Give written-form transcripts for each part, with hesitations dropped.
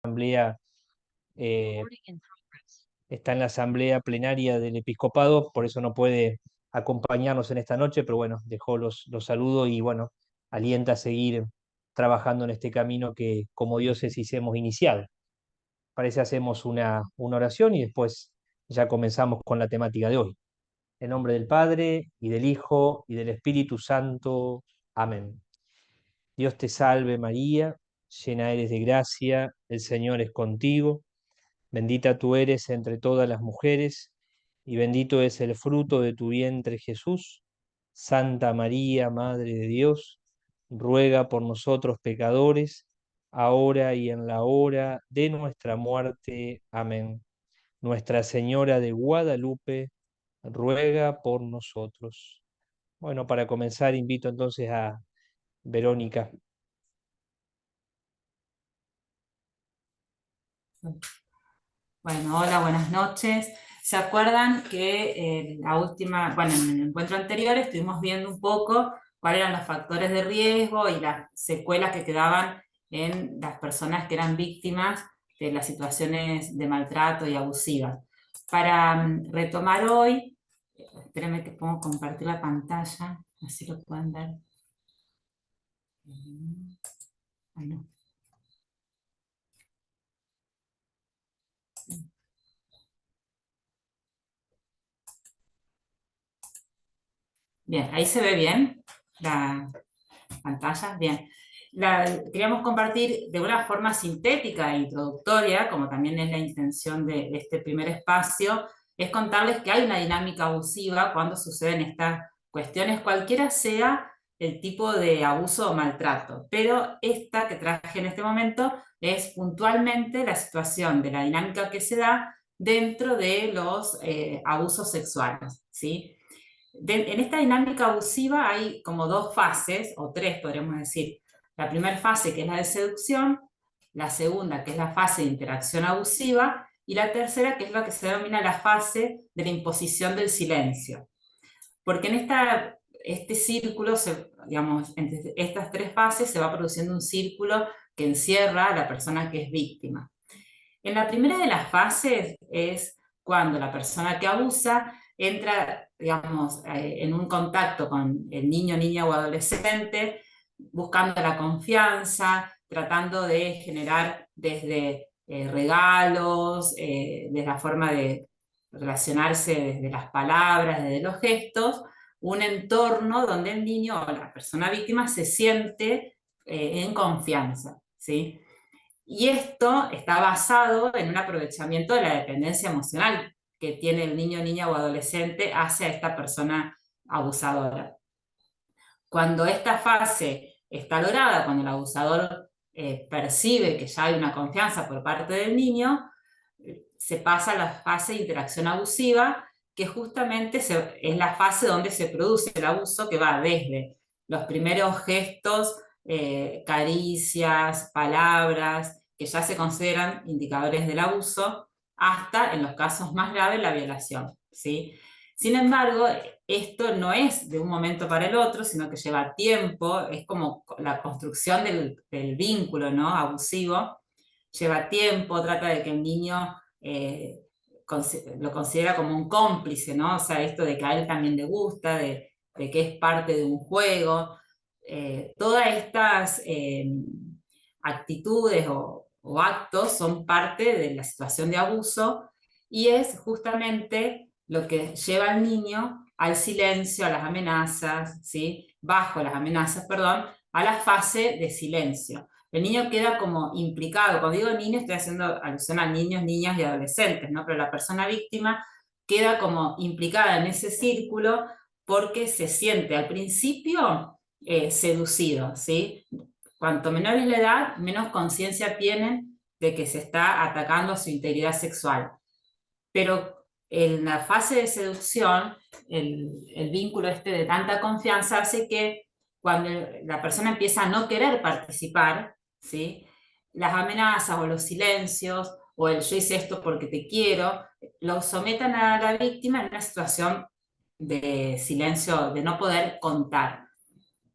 asamblea, eh, está en la asamblea plenaria del episcopado, por eso no puede acompañarnos en esta noche, pero bueno, dejó los saludos y bueno, alienta a seguir trabajando en este camino que como diócesis hemos iniciado. Parece hacemos una oración y después ya comenzamos con la temática de hoy. En nombre del Padre, y del Hijo, y del Espíritu Santo. Amén. Dios te salve María, llena eres de gracia, el Señor es contigo, bendita tú eres entre todas las mujeres, y bendito es el fruto de tu vientre Jesús. Santa María, Madre de Dios, ruega por nosotros pecadores, ahora y en la hora de nuestra muerte. Amén. Nuestra Señora de Guadalupe, ruega por nosotros. Bueno, para comenzar, invito entonces a Verónica. Bueno, hola, buenas noches. ¿Se acuerdan que en el encuentro anterior estuvimos viendo un poco cuáles eran los factores de riesgo y las secuelas que quedaban en las personas que eran víctimas de las situaciones de maltrato y abusivas? Para retomar hoy, espérenme que puedo compartir la pantalla, así lo pueden ver. Bueno. Bien, ahí se ve bien la pantalla. Bien. Queríamos compartir de una forma sintética e introductoria, como también es la intención de este primer espacio, es contarles que hay una dinámica abusiva cuando suceden estas cuestiones, cualquiera sea el tipo de abuso o maltrato. Pero esta que traje en este momento es puntualmente la situación de la dinámica que se da dentro de los abusos sexuales, ¿sí? En esta dinámica abusiva hay como dos fases, o tres podríamos decir. La primera fase, que es la de seducción, la segunda, que es la fase de interacción abusiva, y la tercera, que es lo que se denomina la fase de la imposición del silencio. Porque en este círculo, digamos, entre estas tres fases se va produciendo un círculo que encierra a la persona que es víctima. En la primera de las fases es cuando la persona que abusa entra, digamos, en un contacto con el niño, niña o adolescente, buscando la confianza, tratando de generar desde regalos, desde la forma de relacionarse desde las palabras, desde los gestos, un entorno donde el niño o la persona víctima se siente en confianza, ¿sí? Y esto está basado en un aprovechamiento de la dependencia emocional que tiene el niño, niña o adolescente hacia esta persona abusadora. Cuando esta fase está lograda, cuando el abusador percibe que ya hay una confianza por parte del niño, se pasa a la fase de interacción abusiva, que justamente es la fase donde se produce el abuso, que va desde los primeros gestos, caricias, palabras, que ya se consideran indicadores del abuso, hasta, en los casos más graves, la violación, ¿sí? Sin embargo, esto no es de un momento para el otro, sino que lleva tiempo, es como la construcción del vínculo, ¿no?, abusivo, lleva tiempo, trata de que el niño lo considera como un cómplice, ¿no? O sea, esto de que a él también le gusta, de que es parte de un juego. Todas estas actitudes o actos son parte de la situación de abuso y es justamente lo que lleva al niño al silencio, a las amenazas, ¿sí? Bajo las amenazas, perdón, a la fase de silencio. El niño queda como implicado. Cuando digo niño estoy haciendo alusión a niños, niñas y adolescentes, ¿no? Pero la persona víctima queda como implicada en ese círculo porque se siente al principio seducido, ¿sí? Cuanto menor es la edad, menos conciencia tienen de que se está atacando su integridad sexual. Pero en la fase de seducción, el vínculo este de tanta confianza hace que cuando la persona empieza a no querer participar, ¿sí?, las amenazas o los silencios o el yo hice esto porque te quiero, lo sometan a la víctima en una situación de silencio, de no poder contar.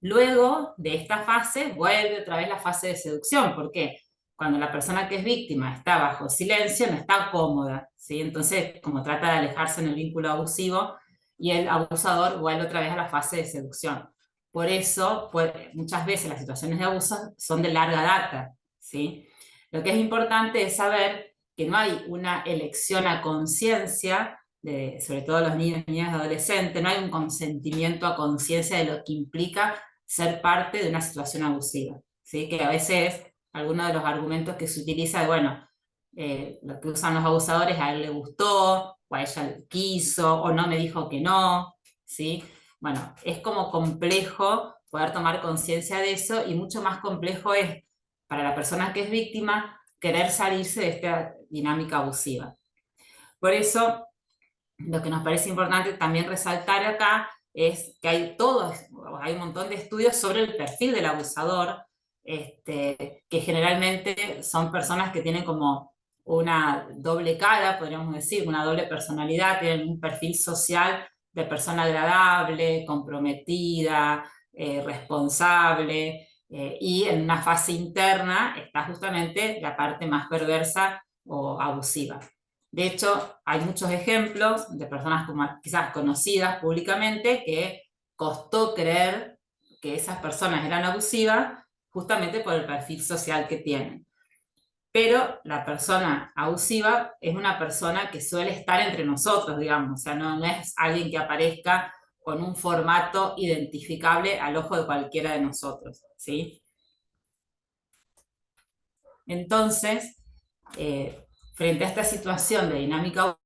Luego de esta fase vuelve otra vez la fase de seducción. ¿Por qué? cuando la persona que es víctima está bajo silencio, no está cómoda, ¿sí? Entonces, como trata de alejarse en el vínculo abusivo, y el abusador vuelve otra vez a la fase de seducción. Por eso, pues, muchas veces las situaciones de abuso son de larga data, ¿sí? Lo que es importante es saber que no hay una elección a conciencia, sobre todo los niños, niñas y adolescentes, no hay un consentimiento a conciencia de lo que implica ser parte de una situación abusiva, ¿sí? Que a veces algunos de los argumentos que se utiliza es, bueno, lo que usan los abusadores, a él le gustó, o a ella quiso, o no me dijo que no, ¿sí? Bueno, es como complejo poder tomar conciencia de eso, y mucho más complejo es para la persona que es víctima querer salirse de esta dinámica abusiva. Por eso, lo que nos parece importante también resaltar acá es que hay un montón de estudios sobre el perfil del abusador, que generalmente son personas que tienen como una doble cara, podríamos decir, una doble personalidad, tienen un perfil social de persona agradable, comprometida, responsable, y en una fase interna está justamente la parte más perversa o abusiva. De hecho, hay muchos ejemplos de personas quizás conocidas públicamente que costó creer que esas personas eran abusivas justamente por el perfil social que tienen. Pero la persona abusiva es una persona que suele estar entre nosotros, digamos, o sea, no es alguien que aparezca con un formato identificable al ojo de cualquiera de nosotros, ¿sí? Entonces, frente a esta situación de dinámica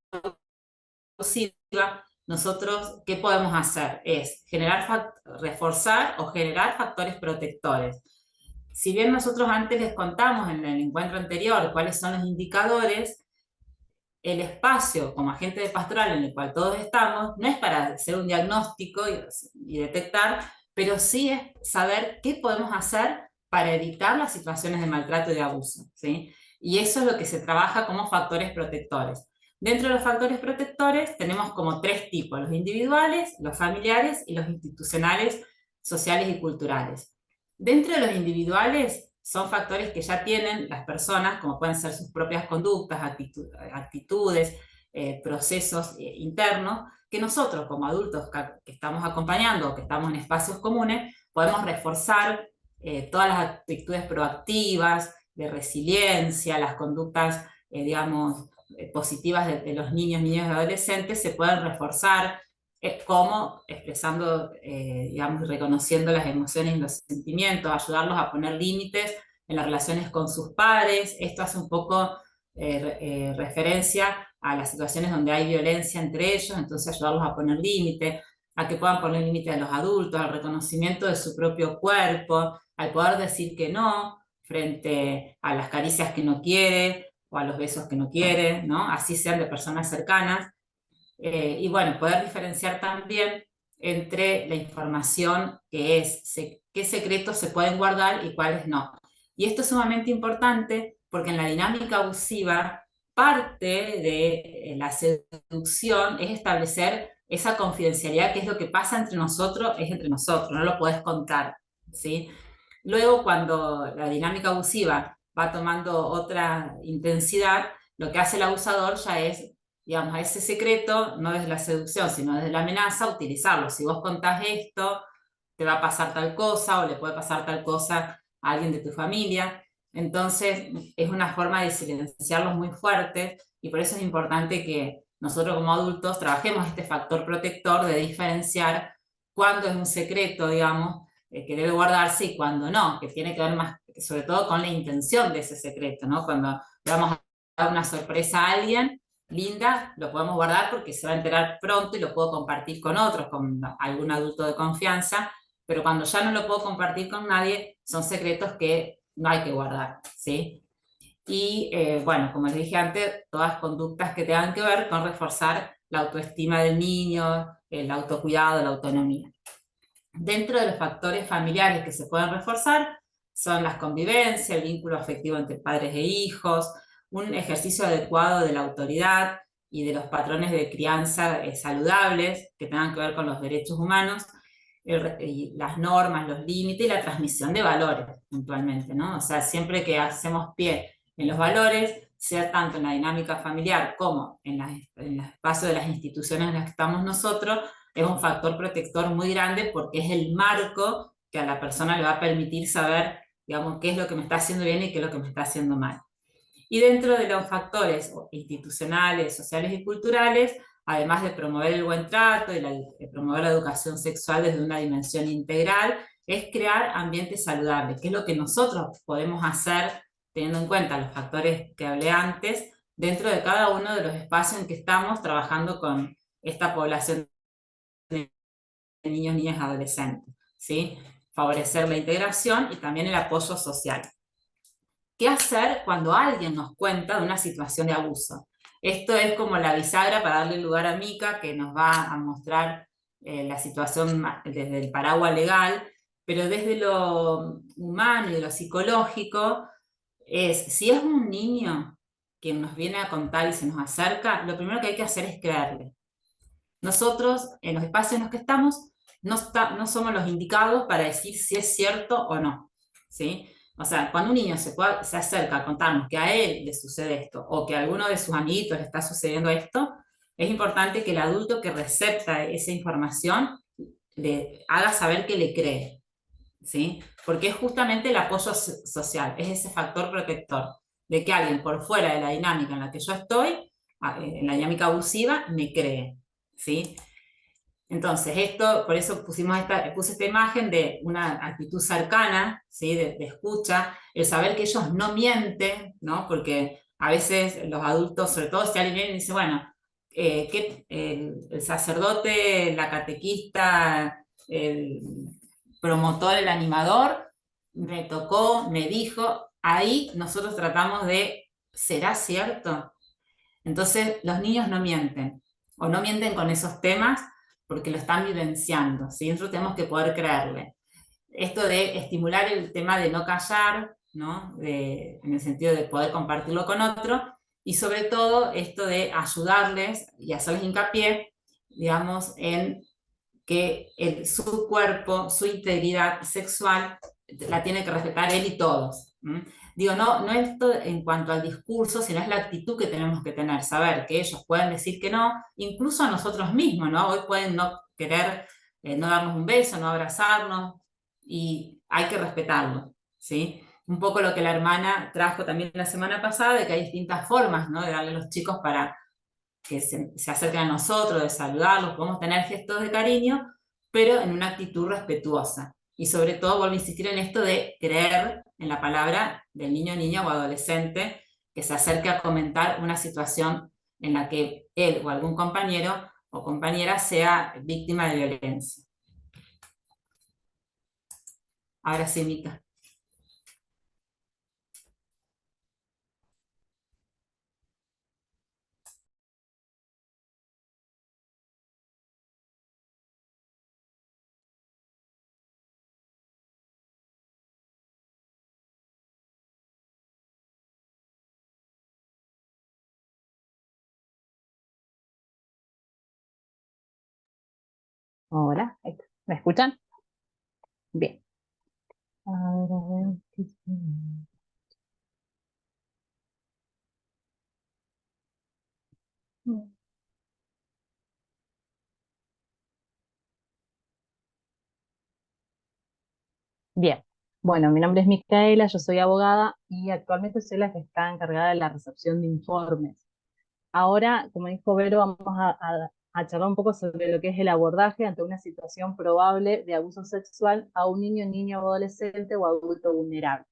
abusiva, nosotros, ¿qué podemos hacer? Es reforzar o generar factores protectores. Si bien nosotros antes les contamos en el encuentro anterior cuáles son los indicadores, el espacio como agente de pastoral en el cual todos estamos no es para hacer un diagnóstico y detectar, pero sí es saber qué podemos hacer para evitar las situaciones de maltrato y de abuso, ¿sí? Y eso es lo que se trabaja como factores protectores. Dentro de los factores protectores tenemos como tres tipos: los individuales, los familiares y los institucionales, sociales y culturales. Dentro de los individuales son factores que ya tienen las personas, como pueden ser sus propias conductas, actitudes, procesos internos, que nosotros como adultos que estamos acompañando o que estamos en espacios comunes, podemos reforzar todas las actitudes proactivas, de resiliencia, las conductas, digamos, positivas de los niños, niñas y adolescentes se pueden reforzar, como expresando, digamos, reconociendo las emociones y los sentimientos, ayudarlos a poner límites en las relaciones con sus padres. Esto hace un poco referencia a las situaciones donde hay violencia entre ellos, entonces ayudarlos a poner límites, a que puedan poner límites a los adultos, al reconocimiento de su propio cuerpo, al poder decir que no frente a las caricias que no quiere o a los besos que no quiere, ¿no? Así sean de personas cercanas. Y bueno, poder diferenciar también entre la información que es, qué secretos se pueden guardar y cuáles no. Y esto es sumamente importante porque en la dinámica abusiva, parte de la seducción es establecer esa confidencialidad, que es lo que pasa entre nosotros, es entre nosotros, no lo puedes contar, ¿sí? Luego, cuando la dinámica abusiva va tomando otra intensidad, lo que hace el abusador ya es, digamos, a ese secreto, no desde la seducción, sino desde la amenaza, utilizarlo. Si vos contás esto, te va a pasar tal cosa, o le puede pasar tal cosa a alguien de tu familia. Entonces, es una forma de silenciarlos muy fuerte, y por eso es importante que nosotros como adultos trabajemos este factor protector de diferenciar cuándo es un secreto, digamos, que debe guardarse, y cuándo no, que tiene que ver más, sobre todo, con la intención de ese secreto, ¿no? Cuando le vamos a dar una sorpresa a alguien, linda, lo podemos guardar porque se va a enterar pronto y lo puedo compartir con otros, con algún adulto de confianza, pero cuando ya no lo puedo compartir con nadie, son secretos que no hay que guardar, ¿sí? Y bueno, como les dije antes, todas conductas que tengan que ver con reforzar la autoestima del niño, el autocuidado, la autonomía. Dentro de los factores familiares que se pueden reforzar son las convivencias, el vínculo afectivo entre padres e hijos, un ejercicio adecuado de la autoridad y de los patrones de crianza saludables que tengan que ver con los derechos humanos, y las normas, los límites y la transmisión de valores, puntualmente, ¿no? O sea, siempre que hacemos pie en los valores, sea tanto en la dinámica familiar como en el espacio de las instituciones en las que estamos nosotros, es un factor protector muy grande porque es el marco que a la persona le va a permitir saber, digamos, qué es lo que me está haciendo bien y qué es lo que me está haciendo mal. Y dentro de los factores institucionales, sociales y culturales, además de promover el buen trato y de promover la educación sexual desde una dimensión integral, es crear ambientes saludables, que es lo que nosotros podemos hacer teniendo en cuenta los factores que hablé antes, dentro de cada uno de los espacios en que estamos trabajando con esta población de niños, niñas y adolescentes, ¿sí? Favorecer la integración y también el apoyo social. ¿Qué hacer cuando alguien nos cuenta de una situación de abuso? Esto es como la bisagra para darle lugar a Mica, que nos va a mostrar la situación desde el paraguas legal, pero desde lo humano y de lo psicológico, si es un niño quien nos viene a contar y se nos acerca, lo primero que hay que hacer es creerle. Nosotros, en los espacios en los que estamos, no somos los indicados para decir si es cierto o no, ¿sí? O sea, cuando un niño se acerca a contarnos que a él le sucede esto o que a alguno de sus amiguitos le está sucediendo esto, es importante que el adulto que recepta esa información le haga saber que le cree, ¿sí? Porque es justamente el apoyo social, es ese factor protector de que alguien por fuera de la dinámica en la que yo estoy, en la dinámica abusiva, me cree, ¿sí? Entonces, por eso puse esta imagen de una actitud cercana, ¿sí? De escucha, el saber que ellos no mienten, ¿no? Porque a veces los adultos, sobre todo si alguien viene y dice, bueno, el sacerdote, la catequista, el promotor, el animador, me tocó, me dijo, ahí nosotros tratamos de, ¿será cierto? Entonces, los niños no mienten, o no mienten con esos temas porque lo están vivenciando, ¿sí? Nosotros tenemos que poder creerle. Esto de estimular el tema de no callar, ¿no? En el sentido de poder compartirlo con otro, y sobre todo esto de ayudarles y hacerles hincapié, digamos, en que su cuerpo, su integridad sexual, la tiene que respetar él y todos. Digo, no esto en cuanto al discurso, sino es la actitud que tenemos que tener, saber que ellos pueden decir que no, incluso a nosotros mismos, ¿no? Hoy pueden no querer, no darnos un beso, no abrazarnos, y hay que respetarlo, ¿sí? Un poco lo que la hermana trajo también la semana pasada, de que hay distintas formas, ¿no? De darle a los chicos para que se acerquen a nosotros, de saludarlos, podemos tener gestos de cariño, pero en una actitud respetuosa. Y sobre todo, vuelvo a insistir en esto de creer en la palabra del niño, niña o adolescente que se acerque a comentar una situación en la que él o algún compañero o compañera sea víctima de violencia. Ahora sí, Mica. Hola, ¿me escuchan? Bien. A ver, ¿qué sí? Bien. Bueno, mi nombre es Micaela, yo soy abogada y actualmente soy la que está encargada de la recepción de informes. Ahora, como dijo Vero, vamos a charlar un poco sobre lo que es el abordaje ante una situación probable de abuso sexual a un niño, niña o adolescente o adulto vulnerable.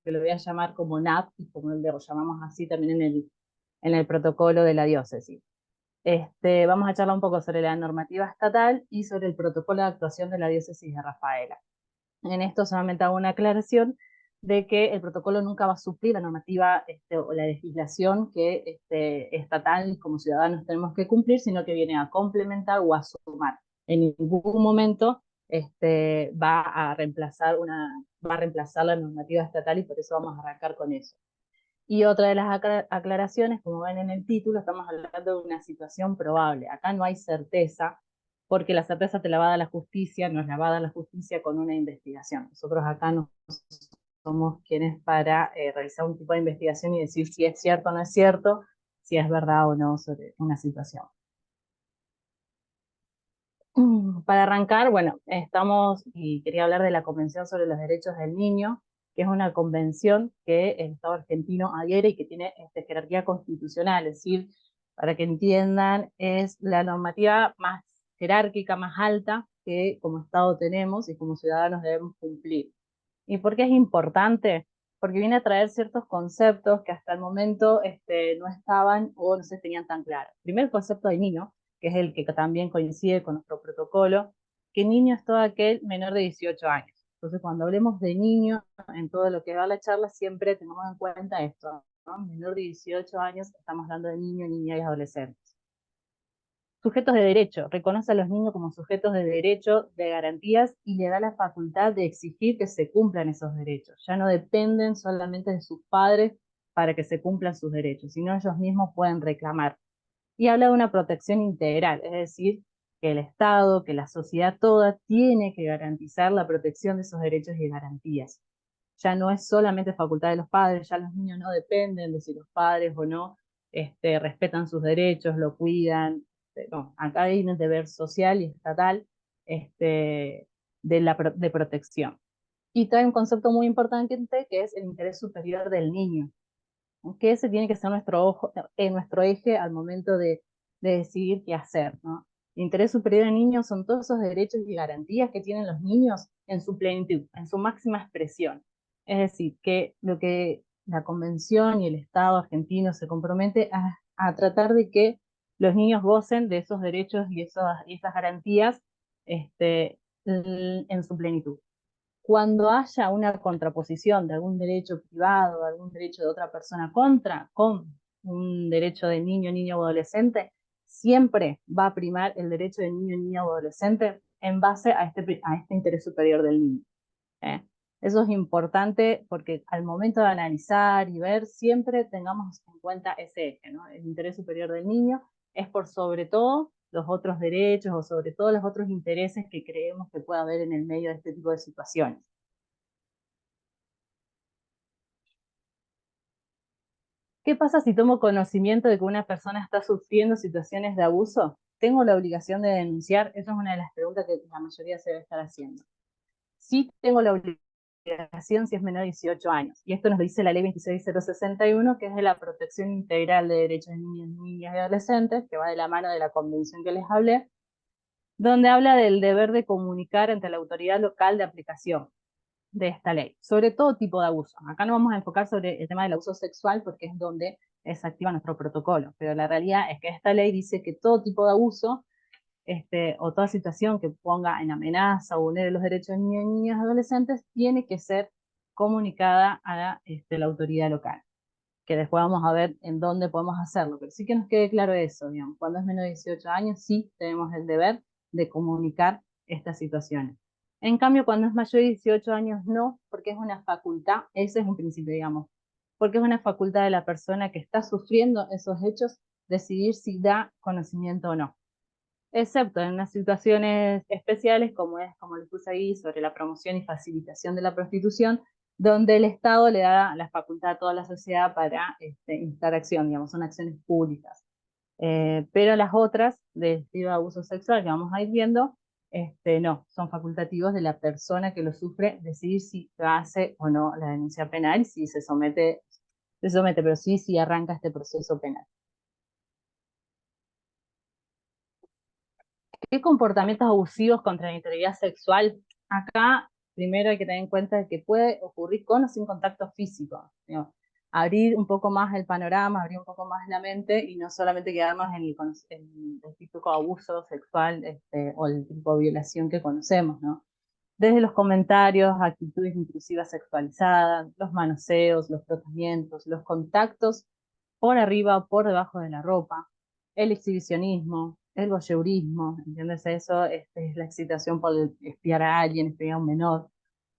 Que lo voy a llamar como NAP y como lo llamamos así también en el protocolo de la diócesis. Vamos a charlar un poco sobre la normativa estatal y sobre el protocolo de actuación de la diócesis de Rafaela. En esto solamente hago una aclaración de que el protocolo nunca va a suplir la normativa o la legislación que estatal como ciudadanos tenemos que cumplir, sino que viene a complementar o a sumar. En ningún momento va a reemplazar la normativa estatal y por eso vamos a arrancar con eso. Y otra de las aclaraciones, como ven en el título, estamos hablando de una situación probable. Acá no hay certeza, porque la certeza te la va a dar la justicia, nos la va a dar la justicia con una investigación. Nosotros acá no somos quienes para realizar un tipo de investigación y decir si es cierto o no es cierto, si es verdad o no sobre una situación. Para arrancar, bueno, y quería hablar de la Convención sobre los Derechos del Niño, que es una convención que el Estado argentino adhiere y que tiene jerarquía constitucional, es decir, para que entiendan, es la normativa más jerárquica, más alta que como Estado tenemos y como ciudadanos debemos cumplir. ¿Y por qué es importante? Porque viene a traer ciertos conceptos que hasta el momento no estaban o no se tenían tan claros. Primer concepto de niño, que es el que también coincide con nuestro protocolo, que niño es todo aquel menor de 18 años. Entonces, cuando hablemos de niño, en todo lo que va a la charla, siempre tengamos en cuenta esto, ¿no? Menor de 18 años, estamos hablando de niño, niña y adolescentes. Sujetos de derecho, reconoce a los niños como sujetos de derecho, de garantías y le da la facultad de exigir que se cumplan esos derechos. Ya no dependen solamente de sus padres para que se cumplan sus derechos, sino ellos mismos pueden reclamar. Y habla de una protección integral, es decir, que el Estado, que la sociedad toda tiene que garantizar la protección de esos derechos y garantías. Ya no es solamente facultad de los padres, ya los niños no dependen de si los padres o no respetan sus derechos, lo cuidan. No, acá hay un deber social y estatal de protección. Y trae un concepto muy importante que es el interés superior del niño, que ese tiene que ser nuestro eje al momento de decidir qué hacer, ¿no? El interés superior del niño son todos esos derechos y garantías que tienen los niños en su plenitud, en su máxima expresión. Es decir, que lo que la Convención y el Estado argentino se compromete a tratar de que los niños gocen de esos derechos y esas garantías en su plenitud. Cuando haya una contraposición de algún derecho privado, de algún derecho de otra persona con un derecho de niño, niña o adolescente, siempre va a primar el derecho de niño, niña o adolescente en base a este interés superior del niño. ¿Eh? Eso es importante porque al momento de analizar y ver, siempre tengamos en cuenta ese eje, ¿no? El interés superior del niño es por sobre todo los otros derechos o sobre todo los otros intereses que creemos que pueda haber en el medio de este tipo de situaciones. ¿Qué pasa si tomo conocimiento de que una persona está sufriendo situaciones de abuso? ¿Tengo la obligación de denunciar? Esa es una de las preguntas que la mayoría se debe estar haciendo. Sí tengo la obligación si es menor de 18 años. Y esto nos dice la ley 26061, que es de la protección integral de derechos de niños, niñas y adolescentes, que va de la mano de la convención que les hablé, donde habla del deber de comunicar ante la autoridad local de aplicación de esta ley, sobre todo tipo de abuso. Acá no vamos a enfocar sobre el tema del abuso sexual porque es donde se activa nuestro protocolo, pero la realidad es que esta ley dice que todo tipo de abuso o toda situación que ponga en amenaza o vulnere los derechos de niños y niñas y adolescentes tiene que ser comunicada a la autoridad local, que después vamos a ver en dónde podemos hacerlo, pero sí que nos quede claro eso, digamos, cuando es menor de 18 años sí tenemos el deber de comunicar estas situaciones. En cambio, cuando es mayor de 18 años no, porque es una facultad, ese es un principio, digamos, porque es una facultad de la persona que está sufriendo esos hechos decidir si da conocimiento o no, excepto en unas situaciones especiales como les puse ahí, sobre la promoción y facilitación de la prostitución, donde el Estado le da la facultad a toda la sociedad para instar acción, digamos, son acciones públicas. Pero las otras, de estilo de abuso sexual que vamos a ir viendo, no, son facultativos de la persona que lo sufre decidir si hace o no la denuncia penal y si se somete, pero sí si arranca este proceso penal. ¿Qué comportamientos abusivos contra la integridad sexual? Acá, primero hay que tener en cuenta que puede ocurrir con o sin contacto físico. ¿No? Abrir un poco más el panorama, abrir un poco más la mente y no solamente quedarnos en el típico abuso sexual o el tipo de violación que conocemos, ¿no? Desde los comentarios, actitudes intrusivas sexualizadas, los manoseos, los tocamientos, los contactos por arriba o por debajo de la ropa, el exhibicionismo, el voyeurismo, ¿entiendes? Eso es la excitación por espiar a alguien, espiar a un menor,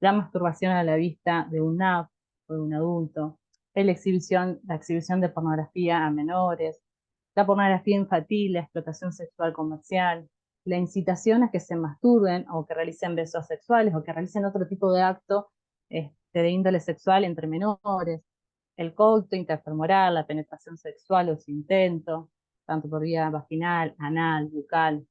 la masturbación a la vista de un NAP o de un adulto, la exhibición de pornografía a menores, la pornografía infantil, la explotación sexual comercial, la incitación a que se masturben o que realicen besos sexuales o que realicen otro tipo de acto de índole sexual entre menores, el coito interfemoral, la penetración sexual o su intento, tanto por vía vaginal, anal, bucal,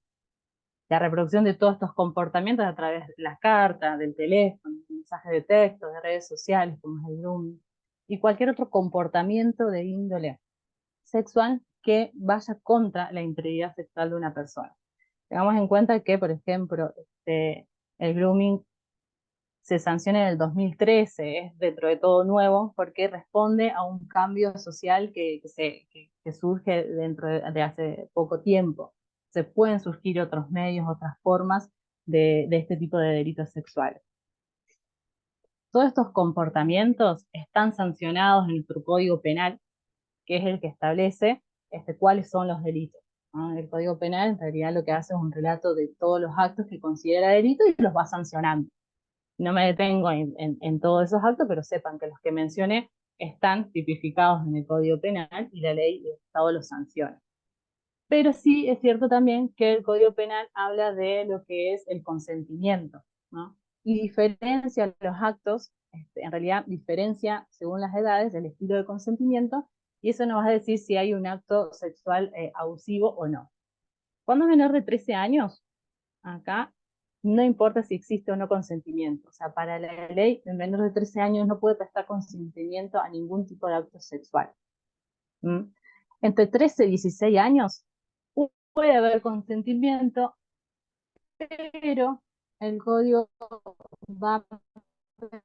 la reproducción de todos estos comportamientos a través de las cartas, del teléfono, mensajes de texto, de redes sociales, como es el grooming, y cualquier otro comportamiento de índole sexual que vaya contra la integridad sexual de una persona. Tengamos en cuenta que, por ejemplo, el grooming se sanciona en el 2013, es dentro de todo nuevo, porque responde a un cambio social que surge dentro de hace poco tiempo. Se pueden surgir otros medios, otras formas de este tipo de delitos sexuales. Todos estos comportamientos están sancionados en nuestro Código Penal, que es el que establece cuáles son los delitos, ¿no? El Código Penal en realidad lo que hace es un relato de todos los actos que considera delito y los va sancionando. No me detengo en todos esos actos, pero sepan que los que mencioné están tipificados en el Código Penal y la ley de Estado los sanciona. Pero sí es cierto también que el Código Penal habla de lo que es el consentimiento, ¿no? Y diferencia los actos, en realidad diferencia según las edades el estilo de consentimiento, y eso nos va a decir si hay un acto sexual abusivo o no. Cuando es menor de 13 años, acá no importa si existe o no consentimiento. O sea, para la ley, el menor de 13 años no puede prestar consentimiento a ningún tipo de acto sexual. ¿Mm? Entre 13 y 16 años puede haber consentimiento, pero el código va a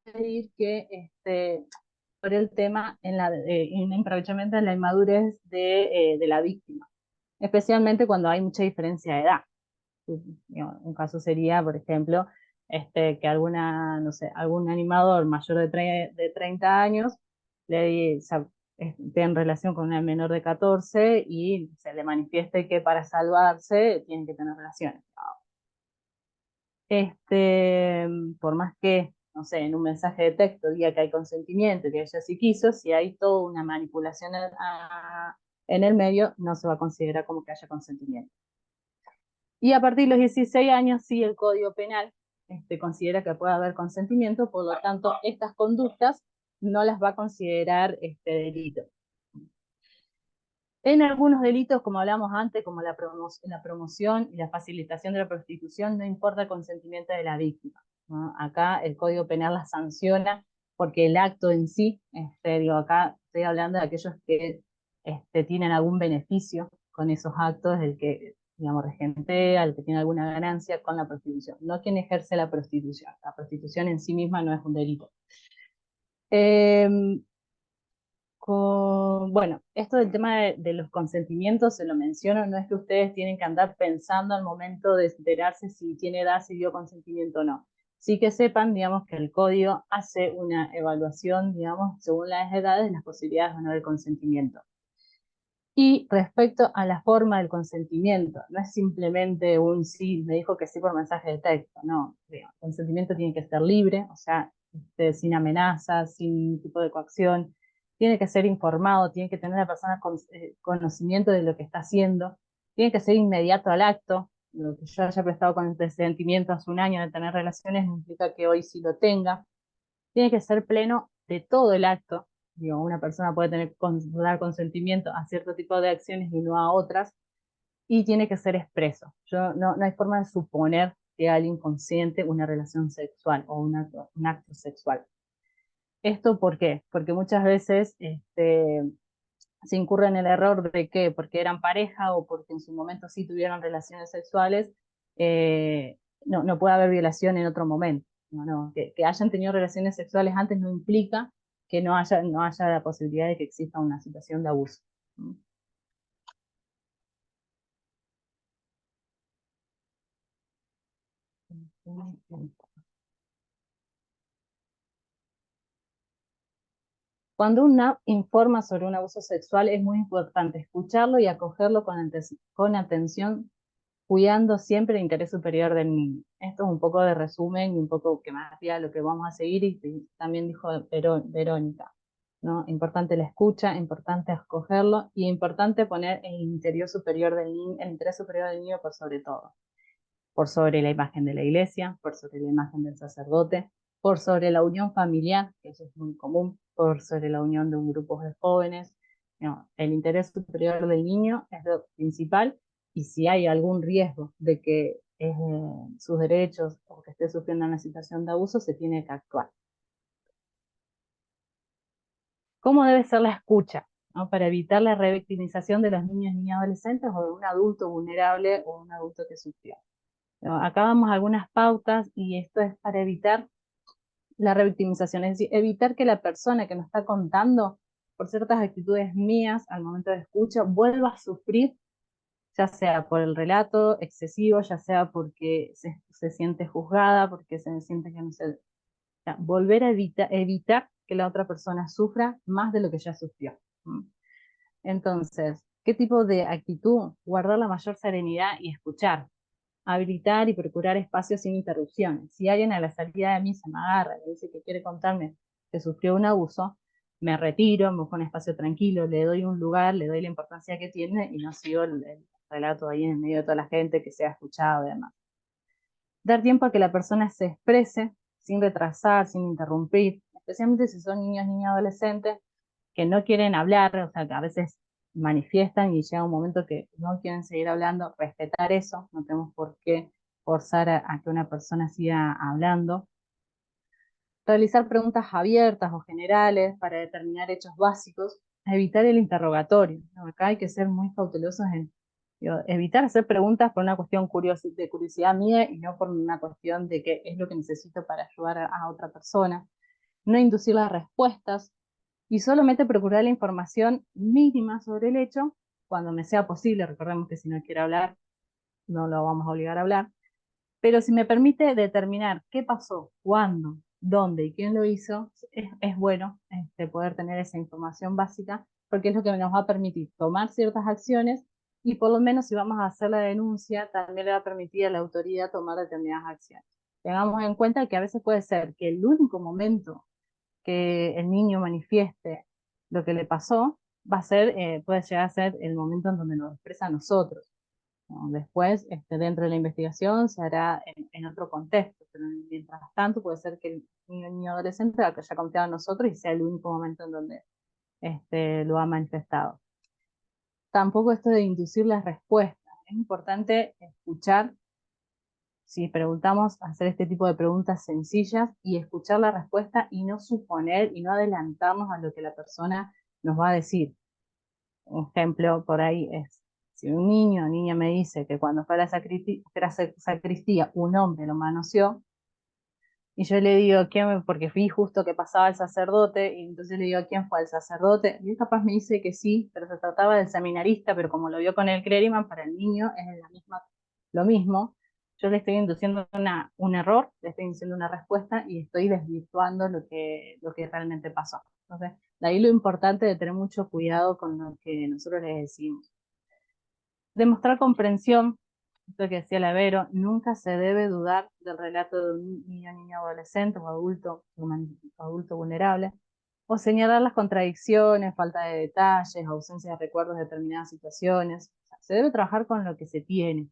pedir que por el tema aprovechamiento en la inmadurez de la víctima, especialmente cuando hay mucha diferencia de edad. Un caso sería, por ejemplo, que no sé, algún animador mayor de 30 años esté en relación con una menor de 14 y se le manifieste que para salvarse tienen que tener relaciones. Por más que, no sé, en un mensaje de texto diga que hay consentimiento, que ella sí quiso, si hay toda una manipulación en el medio, no se va a considerar como que haya consentimiento. Y a partir de los 16 años, sí, el Código Penal considera que puede haber consentimiento, por lo tanto, estas conductas no las va a considerar delito. En algunos delitos, como hablamos antes, como la promoción y la facilitación de la prostitución, no importa el consentimiento de la víctima, ¿no? Acá el Código Penal la sanciona porque el acto en sí, acá estoy hablando de aquellos que tienen algún beneficio con esos actos, el que, digamos, regentea, el que tiene alguna ganancia con la prostitución, no quien ejerce la prostitución. La prostitución en sí misma no es un delito. Bueno, esto del tema de los consentimientos se lo menciono, no es que ustedes tienen que andar pensando al momento de enterarse si tiene edad, si dio consentimiento o no. Sí que sepan, digamos, que el código hace una evaluación, digamos, según las edades, las posibilidades o no del consentimiento. Y respecto a la forma del consentimiento, no es simplemente un sí, me dijo que sí por mensaje de texto, no. El consentimiento tiene que ser libre, o sea, sin amenazas, sin ningún tipo de coacción. Tiene que ser informado, tiene que tener la persona conocimiento de lo que está haciendo, tiene que ser inmediato al acto. Lo que yo haya prestado consentimiento hace un año de tener relaciones no implica que hoy sí lo tenga. Tiene que ser pleno de todo el acto. Digo, una persona puede dar consentimiento a cierto tipo de acciones y no a otras, y tiene que ser expreso. No hay forma de suponer que alguien consiente una relación sexual o un acto sexual. ¿Esto por qué? Porque muchas veces se incurre en el error de que porque eran pareja o porque en su momento sí tuvieron relaciones sexuales, no puede haber violación en otro momento. Que hayan tenido relaciones sexuales antes no implica que no haya la posibilidad de que exista una situación de abuso. Cuando una informa sobre un abuso sexual es muy importante escucharlo y acogerlo con atención, cuidando siempre el interés superior del niño. Esto es un poco de resumen y un poco que más hacia lo que vamos a seguir, y también dijo Verónica, ¿no? Importante la escucha, importante escogerlo y importante poner el interés superior del niño por sobre todo, por sobre la imagen de la iglesia, por sobre la imagen del sacerdote, por sobre la unión familiar, que eso es muy común, por sobre la unión de un grupo de jóvenes. No, el interés superior del niño es lo principal, y si hay algún riesgo de que sus derechos o que esté sufriendo una situación de abuso, se tiene que actuar. ¿Cómo debe ser la escucha, ¿no? Para evitar la revictimización de los niños, niñas y adolescentes o de un adulto vulnerable o un adulto que sufrió? ¿No? Acá vamos a algunas pautas, y esto es para evitar la revictimización, es decir, evitar que la persona que nos está contando, por ciertas actitudes mías al momento de escucha, vuelva a sufrir, ya sea por el relato excesivo, ya sea porque se siente juzgada, porque se siente que no se... O sea, volver a evitar que la otra persona sufra más de lo que ya sufrió. Entonces, ¿qué tipo de actitud? Guardar la mayor serenidad y escuchar. Habilitar y procurar espacios sin interrupciones. Si alguien a la salida de mí se me agarra y dice que quiere contarme que sufrió un abuso, me retiro, me busco un espacio tranquilo, le doy un lugar, le doy la importancia que tiene y no sigo el relato ahí en medio de toda la gente que sea escuchado y demás. Dar tiempo a que la persona se exprese sin retrasar, sin interrumpir, especialmente si son niños, niñas, adolescentes que no quieren hablar, o sea, que a veces manifiestan y llega un momento que no quieren seguir hablando, respetar eso, no tenemos por qué forzar a que una persona siga hablando. Realizar preguntas abiertas o generales para determinar hechos básicos, evitar el interrogatorio. Acá hay que ser muy cautelosos en evitar hacer preguntas por una cuestión de curiosidad mía y no por una cuestión de qué es lo que necesito para ayudar a otra persona. No inducir las respuestas, y solamente procurar la información mínima sobre el hecho cuando me sea posible. Recordemos que si no quiere hablar, no lo vamos a obligar a hablar, pero si me permite determinar qué pasó, cuándo, dónde y quién lo hizo, es bueno poder tener esa información básica, porque es lo que nos va a permitir tomar ciertas acciones, y por lo menos si vamos a hacer la denuncia, también le va a permitir a la autoridad tomar determinadas acciones. Tengamos en cuenta que a veces puede ser que el único momento que el niño manifieste lo que le pasó, va a ser, puede llegar a ser el momento en donde nos expresa a nosotros, ¿no? Después, dentro de la investigación, se hará en otro contexto, pero mientras tanto puede ser que el niño adolescente haya confiado en nosotros y sea el único momento en donde lo ha manifestado. Tampoco esto de inducir las respuestas. Es importante escuchar. Si preguntamos, hacer este tipo de preguntas sencillas y escuchar la respuesta y no suponer y no adelantarnos a lo que la persona nos va a decir. Un ejemplo por ahí es, si un niño o niña me dice que cuando fue a la sacristía un hombre lo manoseó, y yo le digo, ¿quién? Porque fui justo que pasaba el sacerdote, y entonces le digo, ¿quién fue el sacerdote? Y él capaz me dice que sí, pero se trataba del seminarista, pero como lo vio con el clérigo, para el niño es lo mismo. Yo le estoy induciendo un error, le estoy induciendo una respuesta y estoy desvirtuando lo que realmente pasó. Entonces, de ahí lo importante de tener mucho cuidado con lo que nosotros les decimos. Demostrar comprensión. Esto que decía la Vero, nunca se debe dudar del relato de un niño, niña, adolescente o adulto vulnerable, o señalar las contradicciones, falta de detalles, ausencia de recuerdos de determinadas situaciones. O sea, se debe trabajar con lo que se tiene.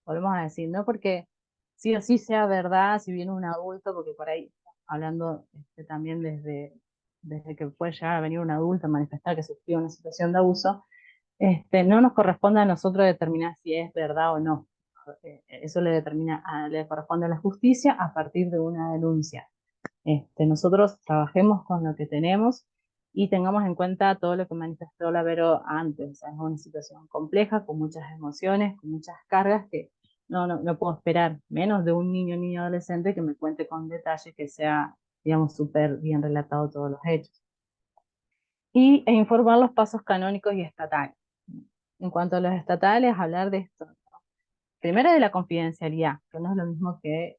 Volvemos a decir, no porque sí o sí sea verdad si viene un adulto, porque por ahí, hablando también desde que puede llegar a venir un adulto a manifestar que sufrió una situación de abuso, no nos corresponde a nosotros determinar si es verdad o no. Eso le corresponde a la justicia a partir de una denuncia. Nosotros trabajemos con lo que tenemos y tengamos en cuenta todo lo que manifestó la Vero antes. O sea, es una situación compleja, con muchas emociones, con muchas cargas, que no puedo esperar menos de un niño o niña adolescente que me cuente con detalle, que sea, digamos, súper bien relatado todos los hechos. E informar los pasos canónicos y estatales. En cuanto a los estatales, hablar de esto. Primero de la confidencialidad, que no es lo mismo que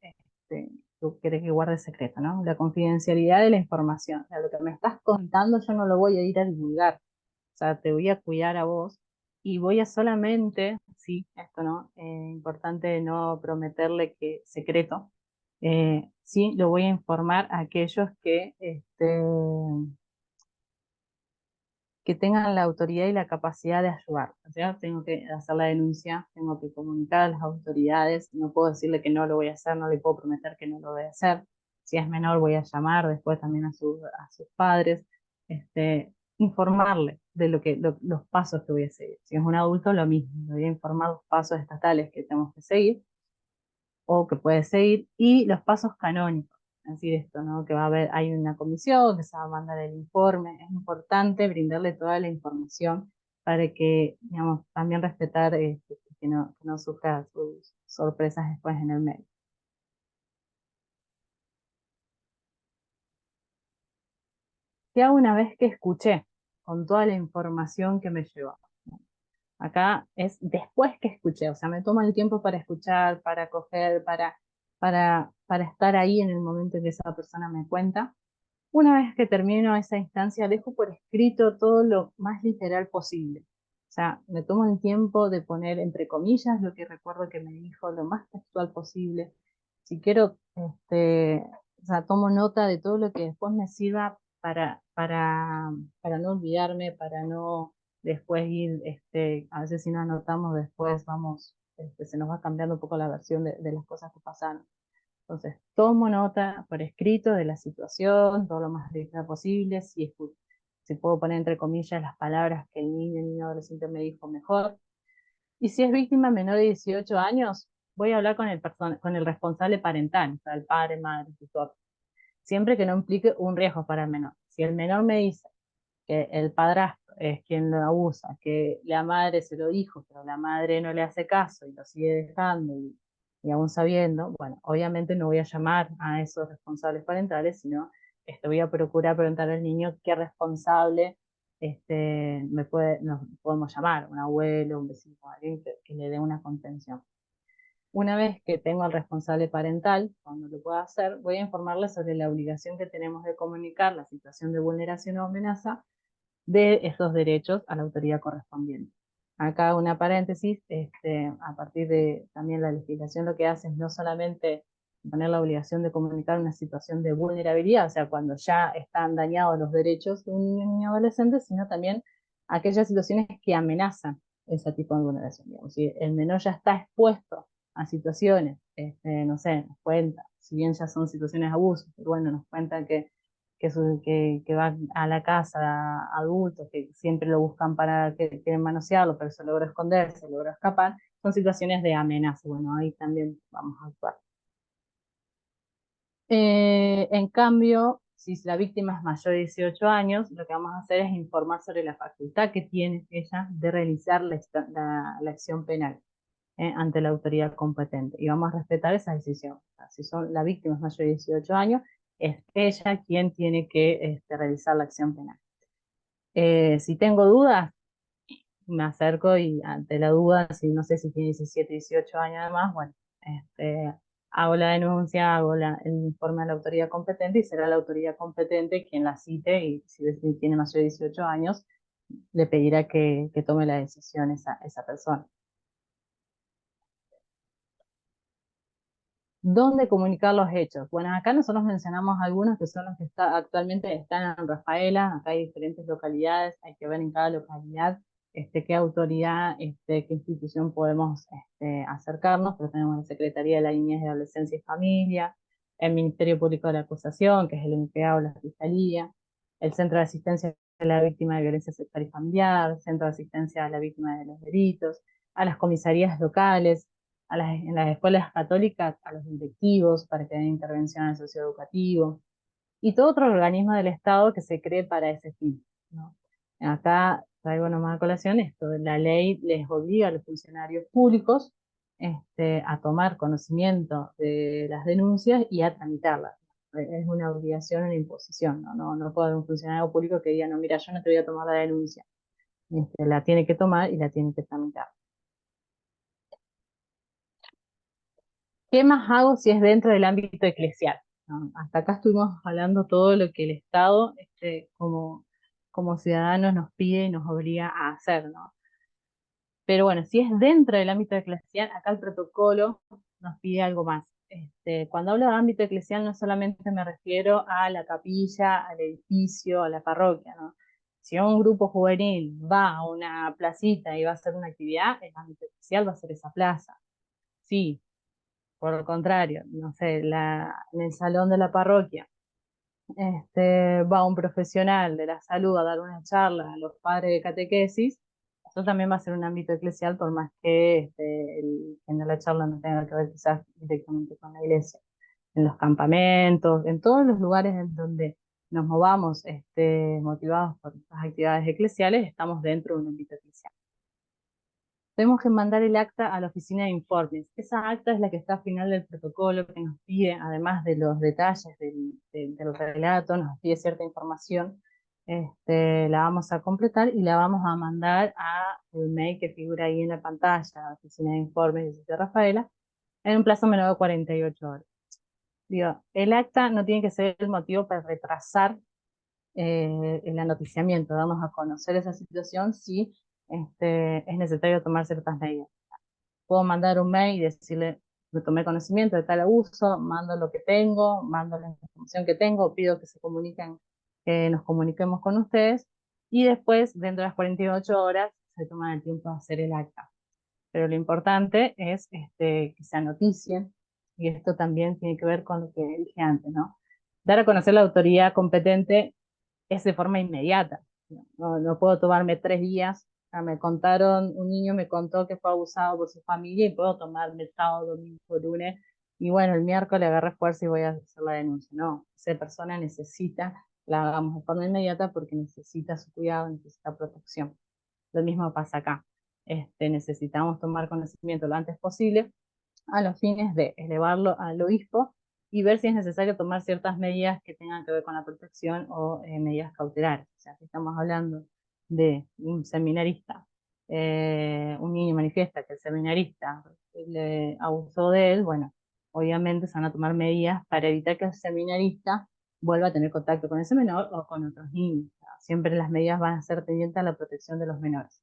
tú querés que guarde secreto, ¿no? La confidencialidad de la información. O sea, lo que me estás contando yo no lo voy a ir a divulgar. O sea, te voy a cuidar a vos y voy a solamente, sí, esto no, importante no prometerle que secreto, sí, lo voy a informar a aquellos que tengan la autoridad y la capacidad de ayudar. O sea, tengo que hacer la denuncia, tengo que comunicar a las autoridades, no puedo decirle que no lo voy a hacer, no le puedo prometer que no lo voy a hacer. Si es menor, voy a llamar después también a sus padres, informarle de los pasos que voy a seguir. Si es un adulto, lo mismo, le voy a informar los pasos estatales que tenemos que seguir o que puede seguir, y los pasos canónicos. Es decir, esto, ¿no? Que va a haber, hay una comisión que se va a mandar el informe. Es importante brindarle toda la información para que, digamos, también respetar que no sufra sus sorpresas después en el medio. ¿Qué hago una vez que escuché con toda la información que me llevó? Acá es después que escuché, o sea, me tomo el tiempo para escuchar, para coger, para estar ahí en el momento en que esa persona me cuenta. Una vez que termino esa instancia, dejo por escrito todo lo más literal posible. O sea, me tomo el tiempo de poner entre comillas lo que recuerdo que me dijo, lo más textual posible. Si quiero, o sea, tomo nota de todo lo que después me sirva para no olvidarme, para no después ir, a veces si no anotamos después vamos, se nos va cambiando un poco la versión de las cosas que pasaron. Entonces, tomo nota por escrito de la situación, todo lo más literal posible, si puedo poner entre comillas las palabras que el niño adolescente me dijo mejor. Y si es víctima menor de 18 años, voy a hablar con el responsable parental, o sea, el padre, madre, tutor, siempre que no implique un riesgo para el menor. Si el menor me dice que el padrastro es quien lo abusa, que la madre se lo dijo, pero la madre no le hace caso y lo sigue dejando y aún sabiendo, bueno, obviamente no voy a llamar a esos responsables parentales, sino voy a procurar preguntar al niño qué responsable nos podemos llamar, un abuelo, un vecino, alguien que le dé una contención. Una vez que tengo al responsable parental, cuando lo pueda hacer, voy a informarle sobre la obligación que tenemos de comunicar la situación de vulneración o amenaza de esos derechos a la autoridad correspondiente. Acá una paréntesis, a partir de también la legislación lo que hace es no solamente poner la obligación de comunicar una situación de vulnerabilidad, o sea, cuando ya están dañados los derechos de un niño adolescente, sino también aquellas situaciones que amenazan ese tipo de vulneración. Digamos. Si el menor ya está expuesto a situaciones, no sé, nos cuenta, si bien ya son situaciones de abuso, pero bueno, nos cuenta que va a la casa adultos que siempre lo buscan para que quieren manosearlo, pero se logra esconder, se logra escapar, son situaciones de amenaza. Bueno, ahí también vamos a actuar. En cambio, si la víctima es mayor de 18 años, lo que vamos a hacer es informar sobre la facultad que tiene ella de realizar la acción penal ante la autoridad competente. Y vamos a respetar esa decisión. O sea, si son la víctima es mayor de 18 años, es ella quien tiene que realizar la acción penal. Si tengo dudas, me acerco y ante la duda, si no sé si tiene 17, 18 años además, bueno, hago la denuncia, hago el informe a la autoridad competente y será la autoridad competente quien la cite y si tiene mayor de 18 años, le pedirá que tome la decisión esa persona. ¿Dónde comunicar los hechos? Bueno, acá nosotros mencionamos algunos que son los que actualmente están en Rafaela. Acá hay diferentes localidades, hay que ver en cada localidad qué autoridad, qué institución podemos acercarnos, pero tenemos la Secretaría de la Niñez y Adolescencia y Familia, el Ministerio Público de la Acusación, que es el MPA o la Fiscalía, el Centro de Asistencia a la Víctima de Violencia Sexual y Familiar, el Centro de Asistencia a la Víctima de los Delitos, a las comisarías locales, en las escuelas católicas, a los directivos para que den intervención al socioeducativo y todo otro organismo del Estado que se cree para ese fin, ¿no? Acá traigo nomás a colación esto, la ley les obliga a los funcionarios públicos a tomar conocimiento de las denuncias y a tramitarlas. Es una obligación, una imposición, no puede haber un funcionario público que diga, no, mira, yo no te voy a tomar la denuncia. La tiene que tomar y la tiene que tramitar. ¿Qué más hago si es dentro del ámbito eclesial? ¿No? Hasta acá estuvimos hablando todo lo que el Estado como ciudadanos nos pide y nos obliga a hacer, ¿no? Pero bueno, si es dentro del ámbito eclesial, acá el protocolo nos pide algo más. Cuando hablo de ámbito eclesial no solamente me refiero a la capilla, al edificio, a la parroquia, ¿no? Si un grupo juvenil va a una placita y va a hacer una actividad, el ámbito eclesial va a ser esa plaza. Sí, por el contrario, no sé, en el salón de la parroquia, va un profesional de la salud a dar una charla a los padres de catequesis, eso también va a ser un ámbito eclesial, por más que en la charla no tenga que ver quizás directamente con la iglesia. En los campamentos, en todos los lugares en donde nos movamos motivados por las actividades eclesiales, estamos dentro de un ámbito eclesial. Tenemos que mandar el acta a la oficina de informes. Esa acta es la que está al final del protocolo, que nos pide, además de los detalles del relato, nos pide cierta información. La vamos a completar y la vamos a mandar al mail que figura ahí en la pantalla, a la oficina de informes de Rafaela, en un plazo menor de 48 horas. Digo, el acta no tiene que ser el motivo para retrasar el anoticiamiento, darnos a conocer esa situación si es necesario tomar ciertas medidas. Puedo mandar un mail y decirle, me tomé conocimiento de tal abuso, mando lo que tengo, mando la información que tengo, pido que se comuniquen, que nos comuniquemos con ustedes, y después, dentro de las 48 horas, se toman el tiempo de hacer el acta. Pero lo importante es que se anoticien, y esto también tiene que ver con lo que dije antes, ¿no? Dar a conocer la autoridad competente es de forma inmediata. No puedo tomarme 3 días. Me contaron, un niño me contó que fue abusado por su familia y puedo tomarme el sábado, domingo, lunes, y bueno, el miércoles agarré fuerza y voy a hacer la denuncia. No, esa persona necesita, la hagamos de forma inmediata porque necesita su cuidado, necesita protección. Lo mismo pasa acá. Necesitamos tomar conocimiento lo antes posible a los fines de elevarlo al obispo y ver si es necesario tomar ciertas medidas que tengan que ver con la protección o medidas cautelares. O sea, si estamos hablando de un seminarista, un niño manifiesta que el seminarista le abusó de él, bueno, obviamente se van a tomar medidas para evitar que el seminarista vuelva a tener contacto con ese menor o con otros niños. O sea, siempre las medidas van a ser tendientes a la protección de los menores.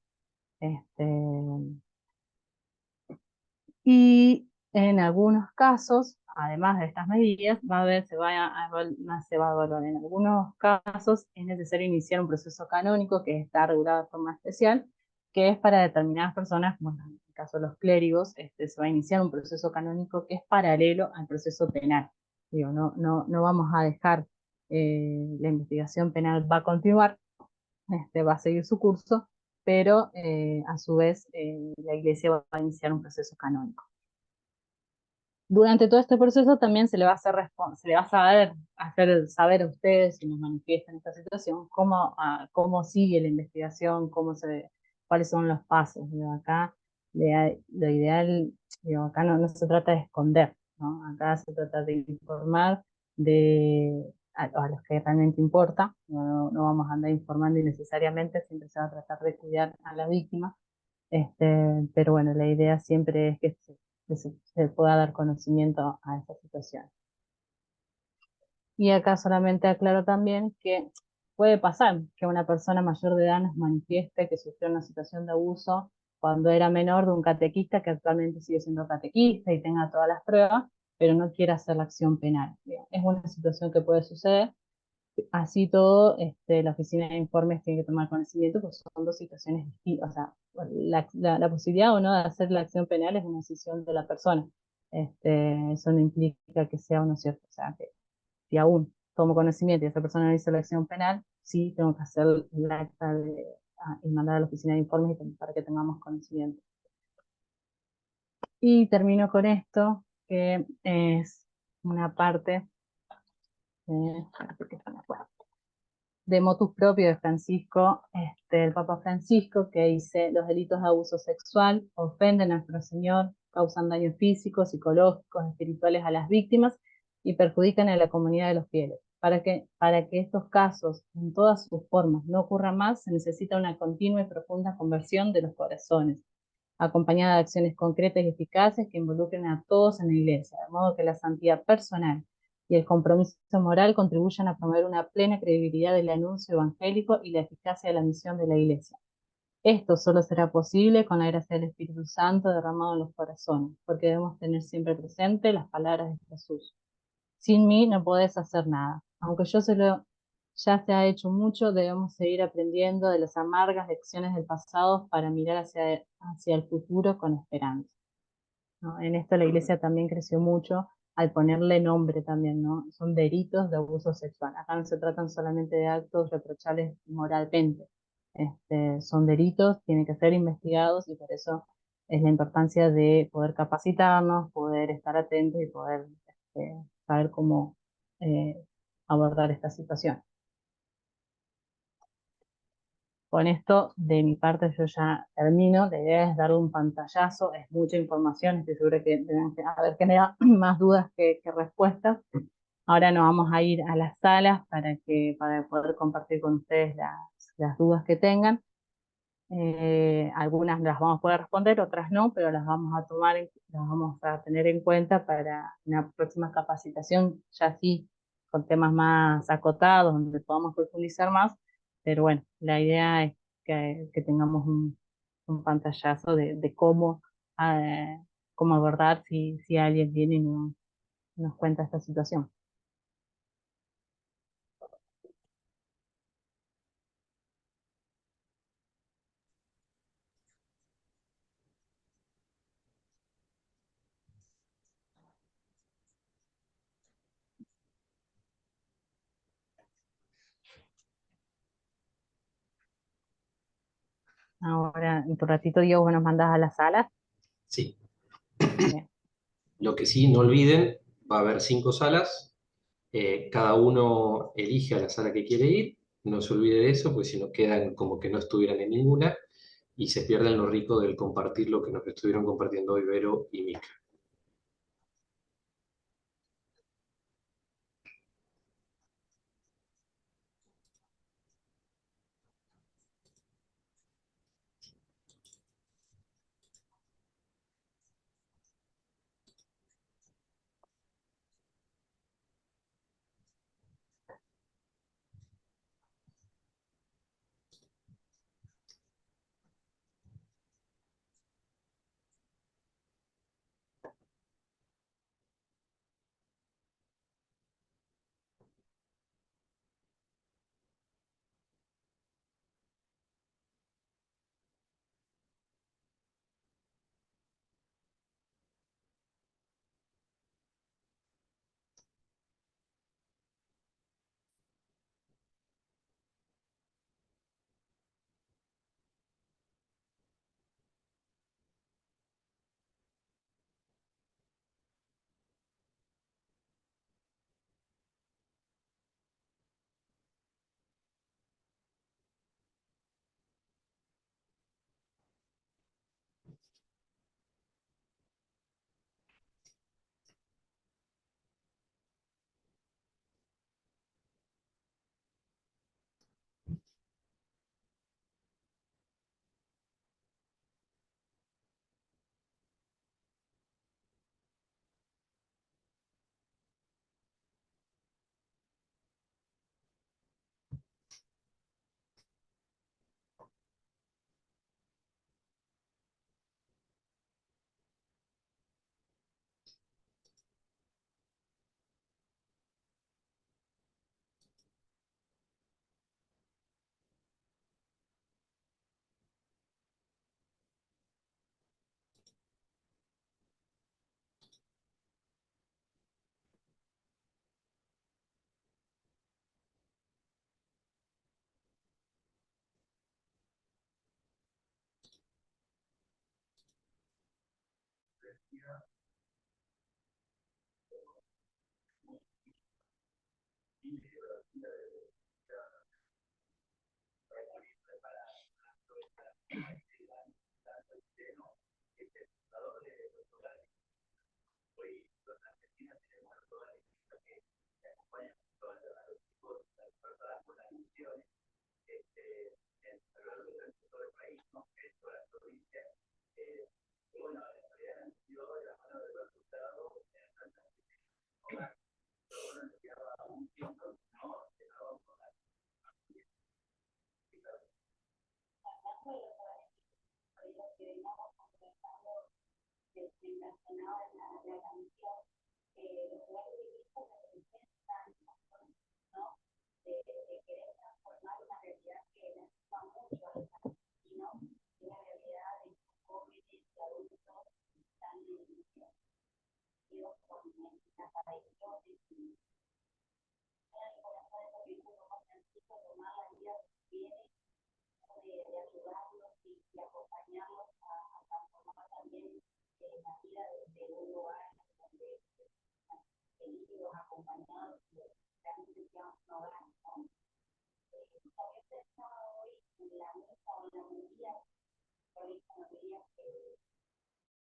Y en algunos casos, además de estas medidas, se va a evaluar. En algunos casos es necesario iniciar un proceso canónico que está regulado de forma especial, que es para determinadas personas, como en el caso de los clérigos, se va a iniciar un proceso canónico que es paralelo al proceso penal. Digo, no vamos a dejar, la investigación penal va a continuar, va a seguir su curso, pero a su vez la Iglesia va a iniciar un proceso canónico. Durante todo este proceso también se le va a hacer saber a ustedes, si nos manifiestan esta situación, cómo sigue la investigación, cuáles son los pasos. Digo, acá lo ideal, digo, acá no se trata de esconder, ¿no? Acá se trata de informar a los que realmente importa. No vamos a andar informando innecesariamente, siempre se va a tratar de cuidar a la víctima. Pero bueno, la idea siempre es que se pueda dar conocimiento a esta situación. Y acá solamente aclaro también que puede pasar que una persona mayor de edad nos manifieste que sufrió una situación de abuso cuando era menor de un catequista que actualmente sigue siendo catequista y tenga todas las pruebas, pero no quiera hacer la acción penal. Es una situación que puede suceder. Así todo, la oficina de informes tiene que tomar conocimiento, porque son dos situaciones distintas. O sea, la posibilidad o no de hacer la acción penal es una decisión de la persona. Eso no implica que sea o no cierto. O sea, que si aún tomo conocimiento y esa persona no hizo la acción penal, sí tengo que hacer el acta y mandar a la oficina de informes para que tengamos conocimiento. Y termino con esto, que es una parte de motus propio de Francisco, el Papa Francisco, que dice: los delitos de abuso sexual ofenden a nuestro Señor, causan daños físicos, psicológicos, espirituales a las víctimas y perjudican a la comunidad de los fieles. Para que estos casos, en todas sus formas, no ocurran más, se necesita una continua y profunda conversión de los corazones, acompañada de acciones concretas y eficaces que involucren a todos en la Iglesia, de modo que la santidad personal y el compromiso moral contribuyan a promover una plena credibilidad del anuncio evangélico y la eficacia de la misión de la Iglesia. Esto solo será posible con la gracia del Espíritu Santo derramado en los corazones, porque debemos tener siempre presente las palabras de Jesús: sin mí no podés hacer nada. Aunque ya se ha hecho mucho, debemos seguir aprendiendo de las amargas lecciones del pasado para mirar hacia el futuro con esperanza. ¿no? En esto la iglesia también creció mucho al ponerle nombre también, ¿no? Son delitos de abuso sexual. Acá no se tratan solamente de actos reprochables moralmente. Son delitos, tienen que ser investigados y por eso es la importancia de poder capacitarnos, poder estar atentos y poder saber cómo eh, abordar esta situación. Con esto, de mi parte, yo ya termino. La idea es dar un pantallazo, es mucha información, estoy segura que deben haber generado más dudas que respuestas. Ahora nos vamos a ir a las salas para poder compartir con ustedes las dudas que tengan. Algunas las vamos a poder responder, otras no, pero las vamos a tomar, las vamos a tener en cuenta para una próxima capacitación, ya sí, con temas más acotados, donde podamos profundizar más, pero bueno, la idea es que tengamos un pantallazo de cómo abordar si alguien viene y nos cuenta esta situación. Ahora, en tu ratito, Diego, vos nos mandás a las salas. Sí. Bien. Lo que sí, no olviden, va a haber 5 salas, cada uno elige a la sala que quiere ir, no se olvide de eso, porque si no quedan como que no estuvieran en ninguna y se pierden lo rico del compartir lo que nos estuvieron compartiendo hoy Vero y Mica.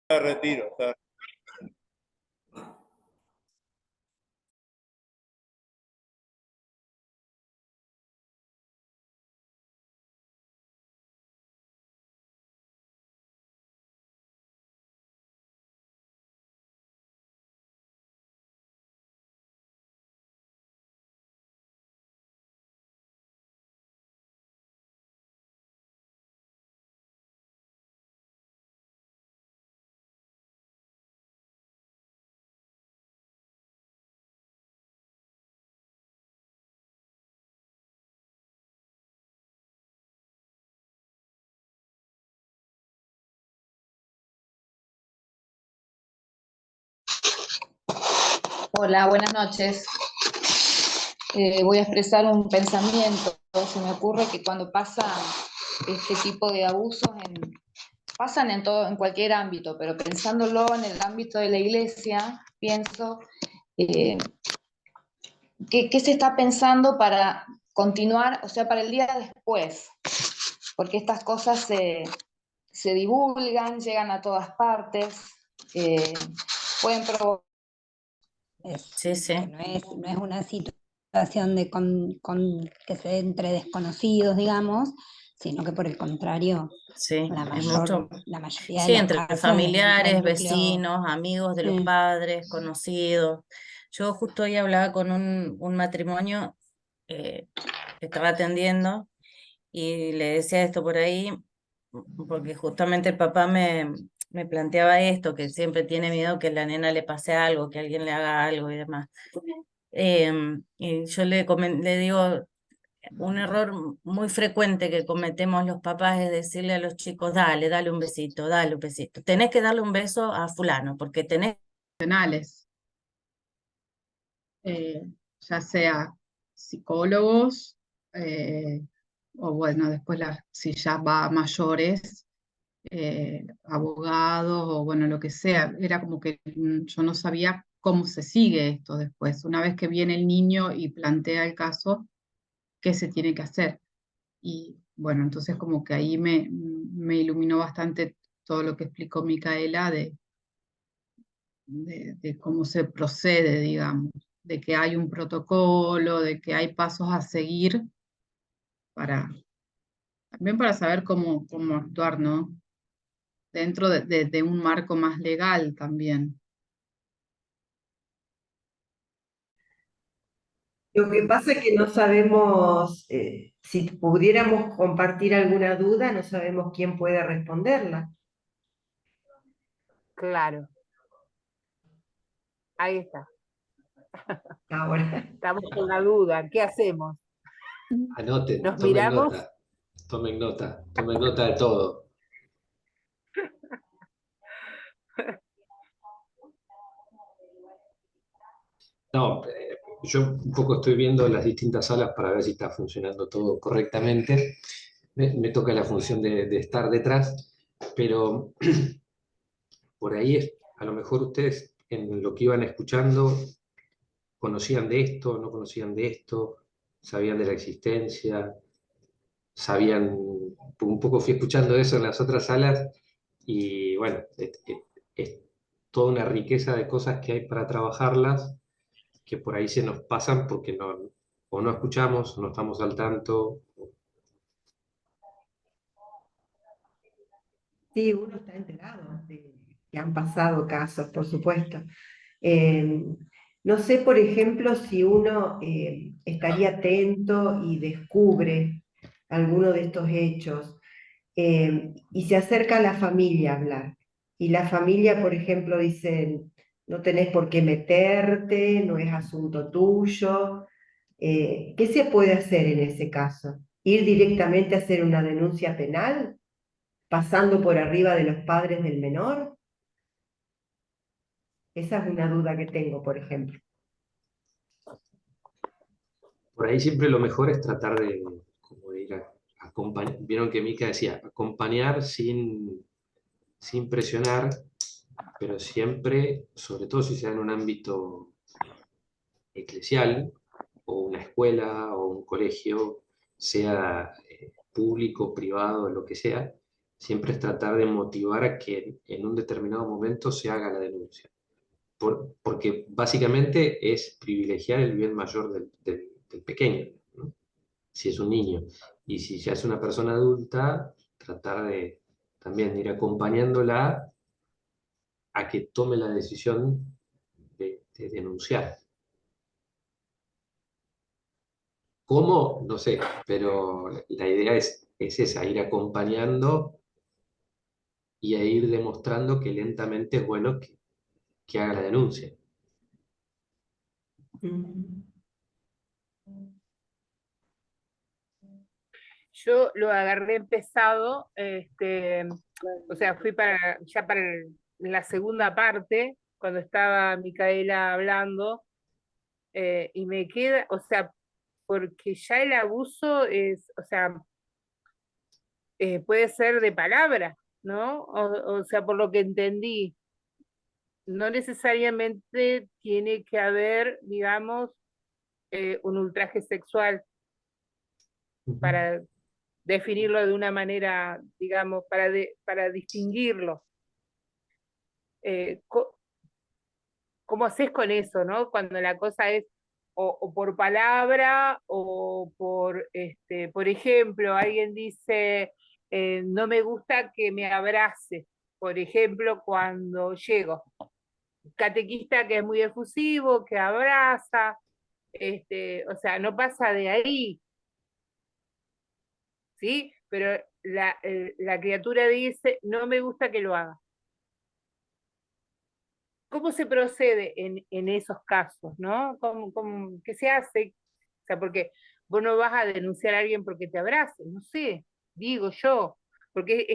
de retiro. Hola, buenas noches. Voy a expresar un pensamiento. Se me ocurre que cuando pasan este tipo de abusos, pasan en todo, en cualquier ámbito, pero pensándolo en el ámbito de la iglesia, pienso qué se está pensando para continuar, o sea, para el día después, porque estas cosas se divulgan, llegan a todas partes, pueden provocar. Sí, sí. No es una situación de que se dé entre desconocidos, digamos, sino que por el contrario, Sí, la es mucho. mayoría Sí, de los entre casos familiares, del núcleo. vecinos, amigos de los padres, conocidos. Yo justo hoy hablaba con un matrimonio que estaba atendiendo y le decía esto por ahí, porque justamente el papá me planteaba esto, que siempre tiene miedo que a la nena le pase algo, que alguien le haga algo y demás. Y yo le digo, un error muy frecuente que cometemos los papás es decirle a los chicos, dale un besito, dale un besito. Tenés que darle un beso a fulano, porque tenés... Ya sea psicólogos, o bueno, después si ya va a mayores, abogados o bueno, lo que sea. Era como que yo no sabía cómo se sigue esto después. Una vez que viene el niño y plantea el caso, ¿qué se tiene que hacer? Y bueno, entonces como que ahí me iluminó bastante todo lo que explicó Micaela de cómo se procede, digamos, de que hay un protocolo, de que hay pasos a seguir también para saber cómo actuar, ¿no? Dentro de un marco más legal también. Lo que pasa es que no sabemos, si pudiéramos compartir alguna duda, no sabemos quién puede responderla. Claro. Ahí está. Ahora. Estamos con la duda. ¿Qué hacemos? Anoten, ¿Nos miramos? tomen nota de todo. No, yo un poco estoy viendo las distintas salas para ver si está funcionando todo correctamente. Me toca la función de estar detrás, pero por ahí a lo mejor ustedes en lo que iban escuchando conocían de esto, no conocían de esto, sabían de la existencia, sabían, un poco fui escuchando eso en las otras salas y bueno, es toda una riqueza de cosas que hay para trabajarlas que por ahí se nos pasan porque o no escuchamos, no estamos al tanto. Sí, uno está enterado de que han pasado casos, por supuesto. No sé, por ejemplo, si uno estaría atento y descubre alguno de estos hechos y se acerca a la familia a hablar. Y la familia, por ejemplo, dice, no tenés por qué meterte, no es asunto tuyo. ¿Qué se puede hacer en ese caso? ¿Ir directamente a hacer una denuncia penal, pasando por arriba de los padres del menor? Esa es una duda que tengo, por ejemplo. Por ahí siempre lo mejor es tratar de, como de ir a acompañar. Vieron que Mica decía, acompañar sin presionar, pero siempre, sobre todo si se da en un ámbito eclesial, o una escuela, o un colegio, sea público, privado, lo que sea, siempre es tratar de motivar a que en un determinado momento se haga la denuncia. Porque básicamente es privilegiar el bien mayor del pequeño, ¿no? Si es un niño. Y si ya es una persona adulta, tratar de también ir acompañándola a que tome la decisión de denunciar. ¿Cómo? No sé, pero la idea es esa, ir acompañando y a ir demostrando que lentamente es bueno que haga la denuncia. Mm. Yo lo agarré empezado, o sea, fui ya para la segunda parte, cuando estaba Micaela hablando, y me queda, o sea, porque ya el abuso es, o sea, puede ser de palabra, ¿no? O sea, por lo que entendí, no necesariamente tiene que haber, digamos, un ultraje sexual para definirlo de una manera, digamos, para distinguirlo. Eh, co- ¿Cómo haces con eso, no? Cuando la cosa es o por palabra o por ejemplo, alguien dice, no me gusta que me abrace, por ejemplo, cuando llego. Catequista que es muy efusivo, que abraza, o sea, no pasa de ahí, ¿sí? Pero la criatura dice, no me gusta que lo haga. ¿Cómo se procede en esos casos, no? ¿Qué se hace? O sea, porque vos no vas a denunciar a alguien porque te abrace, no sé, digo yo, porque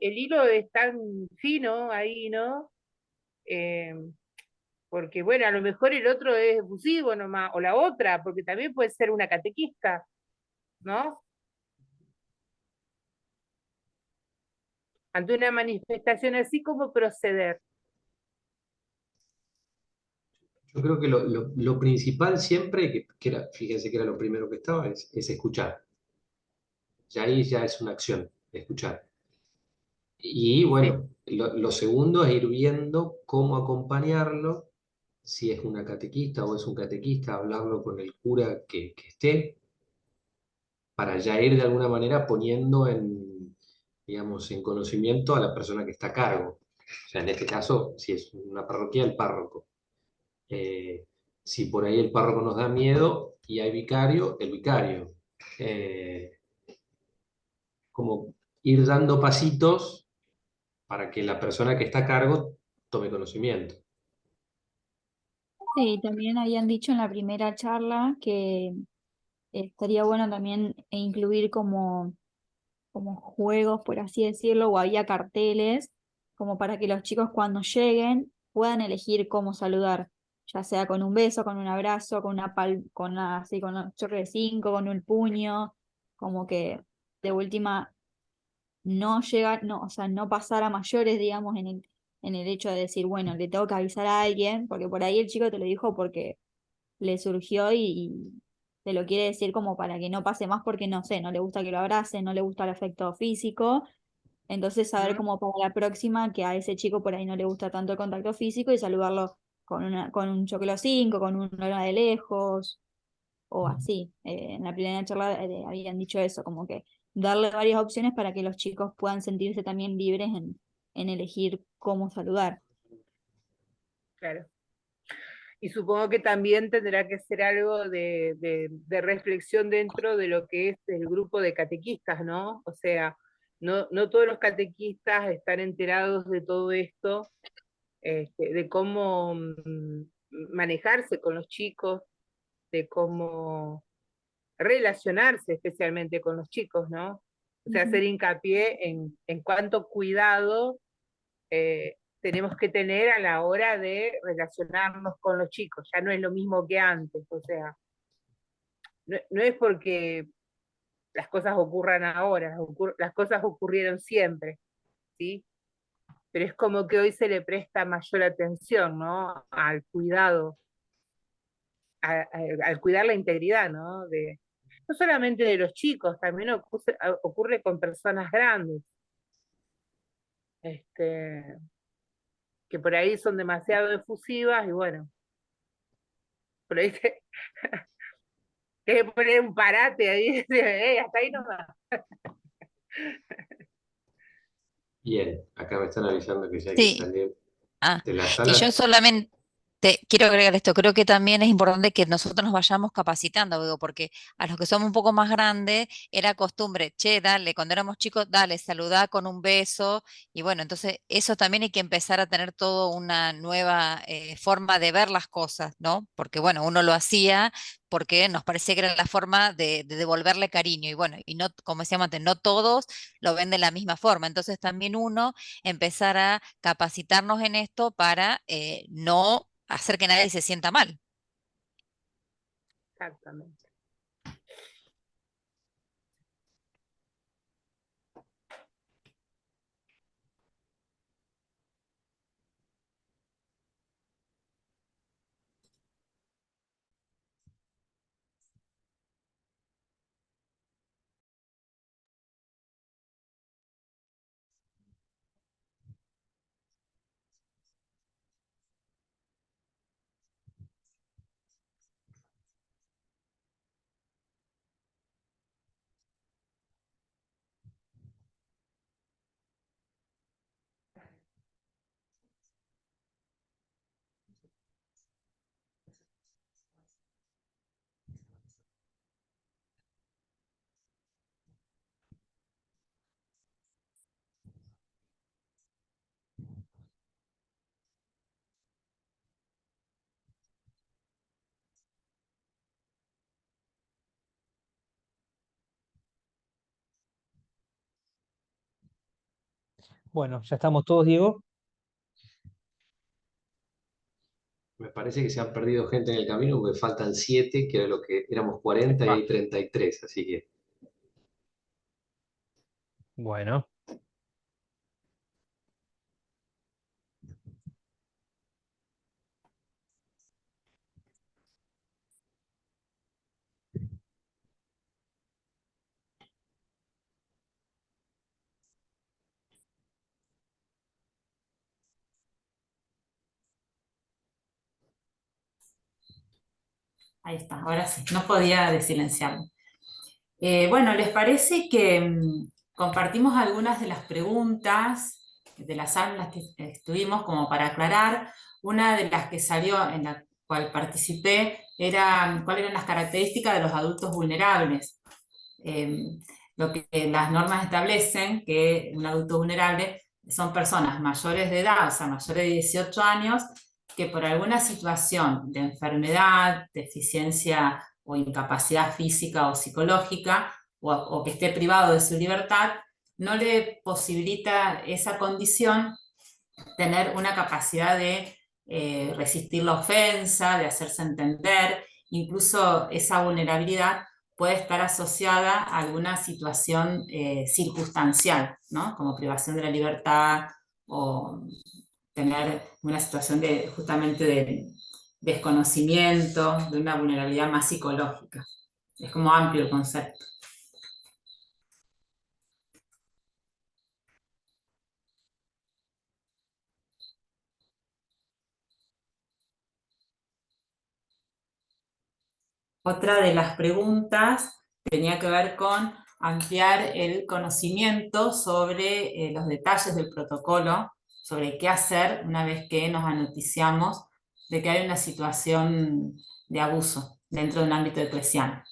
el hilo es tan fino ahí, ¿no? Eh, Porque, bueno, a lo mejor el otro es efusivo nomás, o la otra, porque también puede ser una catequista, ¿no? Ante una manifestación así, ¿cómo proceder? Yo creo que lo principal siempre, que era, fíjense que era lo primero que estaba, es escuchar. Ya ahí ya es una acción, escuchar. Y Sí, bueno, lo segundo es ir viendo cómo acompañarlo, si es una catequista o es un catequista, hablarlo con el cura que esté, para ya ir de alguna manera poniendo digamos, en conocimiento a la persona que está a cargo. O sea, en este caso, si es una parroquia, el párroco. Eh, si por ahí el párroco nos da miedo y hay vicario, el vicario. Eh, Como ir dando pasitos para que la persona que está a cargo tome conocimiento. Sí, también habían dicho en la primera charla que estaría bueno también incluir como juegos, por así decirlo, o había carteles, como para que los chicos cuando lleguen puedan elegir cómo saludar, ya sea con un beso, con un abrazo, así, con un choque de cinco, con un puño, como que de última no llegar, no, o sea, no pasar a mayores, digamos, en el hecho de decir, bueno, le tengo que avisar a alguien, porque por ahí el chico te lo dijo porque le surgió y te lo quiere decir como para que no pase más porque no sé, no le gusta que lo abracen, no le gusta el afecto físico. Entonces saber como para la próxima que a ese chico por ahí no le gusta tanto el contacto físico y saludarlo con un choclo 5 con un hola de lejos o así. En la primera charla habían dicho eso, como que darle varias opciones para que los chicos puedan sentirse también libres en elegir cómo saludar. claro. Y supongo que también tendrá que ser algo de reflexión dentro de lo que es el grupo de catequistas, ¿no? O sea, no todos los catequistas están enterados de todo esto, de cómo manejarse con los chicos, de cómo relacionarse especialmente con los chicos, ¿no? O sea, hacer hincapié en cuánto cuidado tenemos que tener a la hora de relacionarnos con los chicos. Ya no es lo mismo que antes, o sea, no es porque las cosas ocurran ahora, las cosas ocurrieron siempre, ¿sí? Pero es como que hoy se le presta mayor atención, ¿no? Al cuidado, al cuidar la integridad, ¿no? No solamente de los chicos, también ocurre con personas grandes. que por ahí son demasiado efusivas y bueno, por ahí que poner un parate ahí, hasta ahí nomás. Bien, acá me están avisando que ya hay que Sí. salir Ah, de la y yo sala. solamente quiero agregar esto, creo que también es importante que nosotros nos vayamos capacitando, digo, porque a los que somos un poco más grandes era costumbre, che, dale, cuando éramos chicos, dale, saludá con un beso, y bueno, entonces eso también hay que empezar a tener todo una nueva forma de ver las cosas, ¿no? Porque bueno, uno lo hacía porque nos parecía que era la forma de devolverle cariño, y bueno, y no, como decíamos antes, no todos lo ven de la misma forma, entonces también uno empezar a capacitarnos en esto para no hacer que nadie se sienta mal. Exactamente. Bueno, ya estamos todos, Diego. Me parece que se han perdido gente en el camino porque faltan 7, que era lo que éramos 40 y hay 33, así que Bueno, Ahí está, ahora sí, no podía desilenciarme. Bueno, ¿les parece que compartimos algunas de las preguntas de las aulas que estuvimos como para aclarar? Una de las que salió, en la cual participé, era cuáles eran las características de los adultos vulnerables. Lo que las normas establecen que un adulto vulnerable son personas mayores de edad, o sea, mayores de 18 años, que por alguna situación de enfermedad, deficiencia o incapacidad física o psicológica, o que esté privado de su libertad, no le posibilita esa condición tener una capacidad de resistir la ofensa, de hacerse entender, incluso esa vulnerabilidad puede estar asociada a alguna situación circunstancial, ¿no? Como privación de la libertad o tener una situación de justamente de desconocimiento, de una vulnerabilidad más psicológica. Es como amplio el concepto. Otra de las preguntas tenía que ver con ampliar el conocimiento sobre los detalles del protocolo, sobre qué hacer una vez que nos anoticiamos de que hay una situación de abuso dentro de un ámbito eclesial.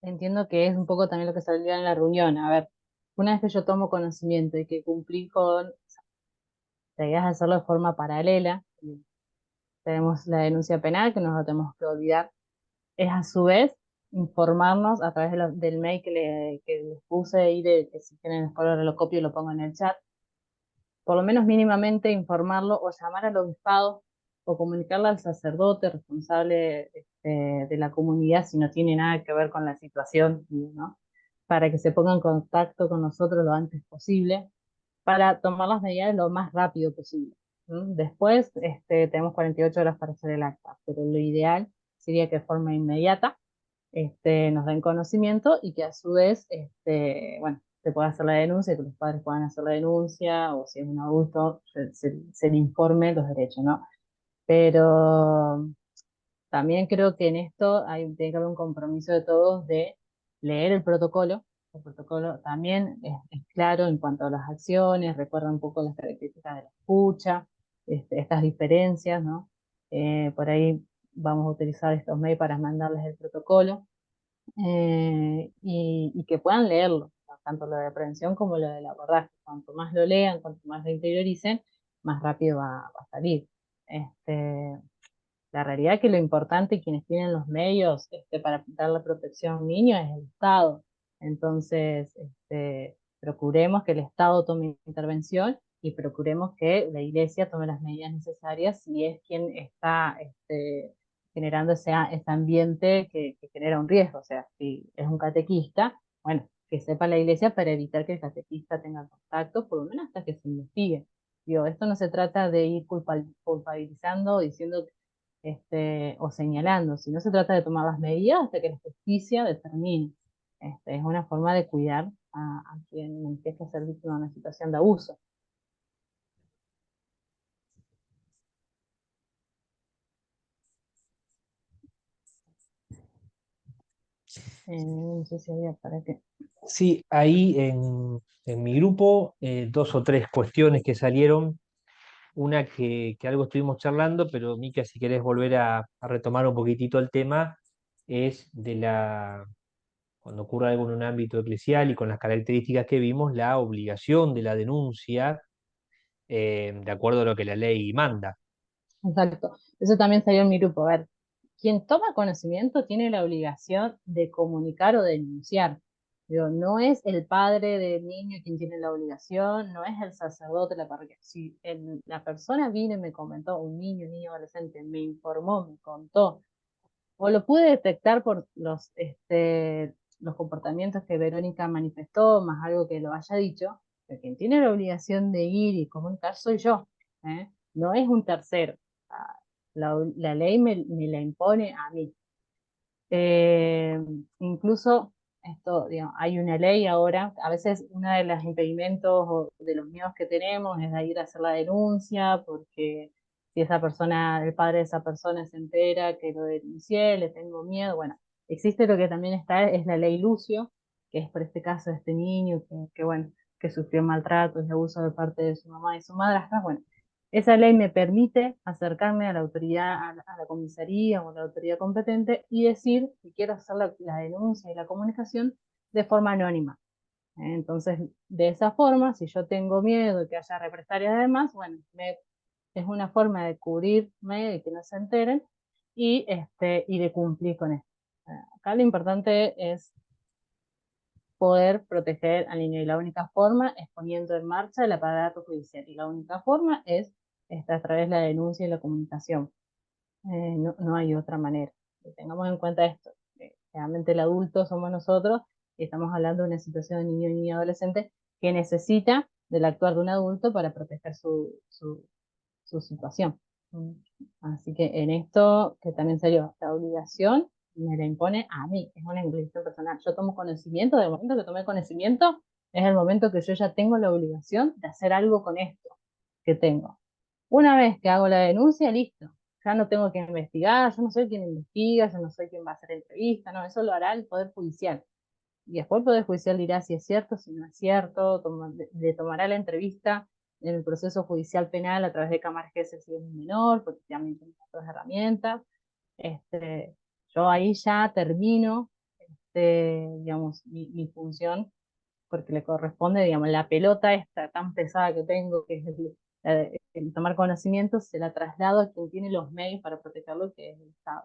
Entiendo que es un poco también lo que saldría en la reunión. A ver, una vez que yo tomo conocimiento y que cumplí con, la idea es hacerlo de forma paralela, tenemos la denuncia penal, que no nos tenemos que olvidar, es a su vez informarnos a través del mail que les puse ahí, que si quieren después lo copio y lo pongo en el chat, por lo menos mínimamente informarlo o llamar al obispado o comunicarle al sacerdote responsable de la comunidad si no tiene nada que ver con la situación, ¿no? Para que se ponga en contacto con nosotros lo antes posible, para tomar las medidas lo más rápido posible. Después tenemos 48 horas para hacer el acta, pero lo ideal sería que de forma inmediata nos den conocimiento y que a su vez, bueno, se pueda hacer la denuncia, que los padres puedan hacer la denuncia, o si es un adulto, se le informe los derechos, ¿no? Pero también creo que en esto tiene que haber un compromiso de todos de leer el protocolo. El protocolo también es claro en cuanto a las acciones, recuerda un poco las características de la escucha, estas diferencias, ¿no? Por ahí vamos a utilizar estos mails para mandarles el protocolo y que puedan leerlo, tanto lo de prevención como lo del abordaje. Cuanto más lo lean, cuanto más lo interioricen, más rápido va a salir. La realidad es que lo importante, quienes tienen los medios para dar la protección a un niño, es el Estado. Entonces, procuremos que el Estado tome intervención y procuremos que la Iglesia tome las medidas necesarias si es quien está generando ese ambiente que genera un riesgo. O sea, si es un catequista, bueno, que sepa la Iglesia para evitar que el catequista tenga contacto, por lo menos hasta que se investigue. Digo, esto no se trata de ir culpabilizando, diciendo o señalando, sino se trata de tomar las medidas hasta que la justicia determine. Es una forma de cuidar a quien empieza a ser víctima de una situación de abuso. No sé si había para qué. Sí, ahí en mi grupo, 2 o 3 cuestiones que salieron. Una que algo estuvimos charlando, pero Mica, si querés volver a retomar un poquitito el tema, es cuando ocurre algo en un ámbito eclesial y con las características que vimos, la obligación de la denuncia, de acuerdo a lo que la ley manda. Exacto. Eso también salió en mi grupo. A ver, quien toma conocimiento tiene la obligación de comunicar o de denunciar. Digo, no es el padre del niño quien tiene la obligación, no es el sacerdote de la parroquia. Si la persona vino y me comentó, un niño adolescente, me informó, me contó, o lo pude detectar por los comportamientos que Verónica manifestó, más algo que lo haya dicho, pero quien tiene la obligación de ir y comunicar soy yo, no es un tercero. La ley me la impone a mí. Incluso esto, digamos, hay una ley ahora, a veces uno de los impedimentos o de los miedos que tenemos es de ir a hacer la denuncia, porque si esa persona, el padre de esa persona se entera que lo denuncié, le tengo miedo. Bueno, existe lo que también está, es la ley Lucio, que es por este caso de este niño bueno, que sufrió maltratos y abuso de parte de su mamá y su madrastra. Bueno, esa ley me permite acercarme a la autoridad, a la comisaría o a la autoridad competente y decir que quiero hacer la denuncia y la comunicación de forma anónima. Entonces, de esa forma, si yo tengo miedo de que haya represalias además, bueno, es una forma de cubrirme, de que no se enteren y de cumplir con esto. Acá lo importante es poder proteger al niño y la única forma es poniendo en marcha el aparato judicial y la única forma es a través de la denuncia y la comunicación. No hay otra manera. Tengamos en cuenta esto. Realmente el adulto somos nosotros y estamos hablando de una situación de niño y niña adolescente que necesita del actuar de un adulto para proteger su situación. Así que en esto, que también salió, la obligación me la impone a mí, es una obligación personal. Yo tomo conocimiento, del momento que tomé conocimiento, es el momento que yo ya tengo la obligación de hacer algo con esto que tengo. Una vez que hago la denuncia, listo. Ya no tengo que investigar, yo no soy quien investiga, yo no soy quien va a hacer entrevista, no, eso lo hará el Poder Judicial. Y después el Poder Judicial dirá si es cierto, si no es cierto, le tomará la entrevista en el proceso judicial penal a través de cámaras que si es un menor, porque también tiene otras herramientas. Yo ahí ya termino, digamos, mi función, porque le corresponde, digamos, la pelota esta tan pesada que tengo, que es el tomar conocimiento, se la traslado a quien tiene los medios para protegerlo, que es el Estado.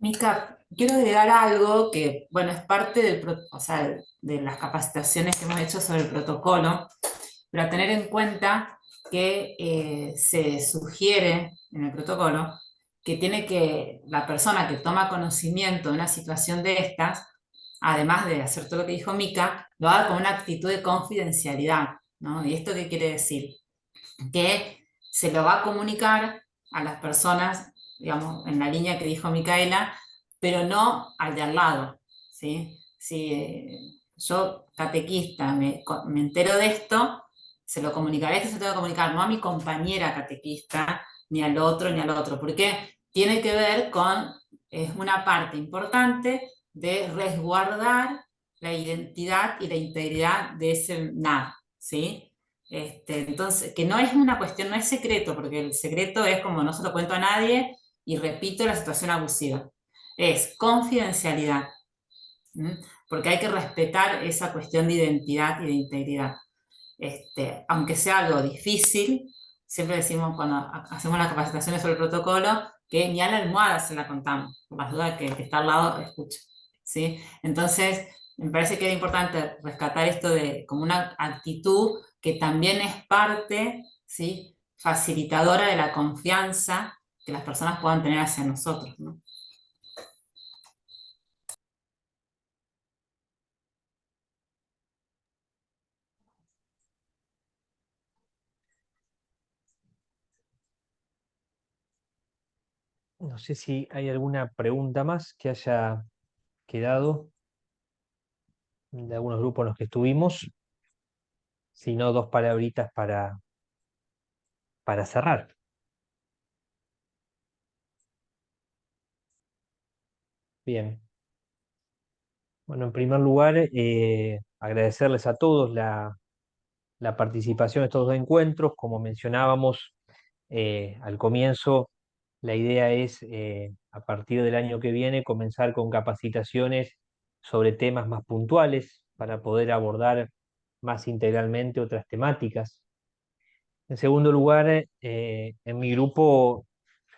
Mica, quiero agregar algo que, bueno, es parte de las capacitaciones que hemos hecho sobre el protocolo, pero a tener en cuenta que se sugiere en el protocolo que la persona que toma conocimiento de una situación de estas, además de hacer todo lo que dijo Mica, lo haga con una actitud de confidencialidad, ¿no? ¿Y esto qué quiere decir? Que se lo va a comunicar a las personas digamos, en la línea que dijo Micaela, pero no al de al lado, ¿sí? Si yo, catequista, me entero de esto, se lo comunicaré, esto se lo tengo que comunicar no a mi compañera catequista, ni al otro, ni al otro, porque tiene que ver con, es una parte importante de resguardar la identidad y la integridad de ese nada, ¿sí? Entonces, que no es una cuestión, no es secreto, porque el secreto es como no se lo cuento a nadie y repito la situación abusiva. Es confidencialidad, ¿m? Porque hay que respetar esa cuestión de identidad y de integridad. Aunque sea algo difícil, siempre decimos cuando hacemos las capacitaciones sobre el protocolo que ni a la almohada se la contamos, por las dudas que el que está al lado escucha, ¿sí? Entonces, me parece que era importante rescatar esto de como una actitud que también es parte, ¿sí?, facilitadora de la confianza que las personas puedan tener hacia nosotros, ¿no? No sé si hay alguna pregunta más que haya quedado de algunos grupos en los que estuvimos. Si no, dos palabritas para cerrar. Bien. Bueno, en primer lugar, agradecerles a todos la participación en estos dos encuentros. Como mencionábamos al comienzo, la idea es, a partir del año que viene, comenzar con capacitaciones sobre temas más puntuales para poder abordar más integralmente otras temáticas. En segundo lugar, en mi grupo,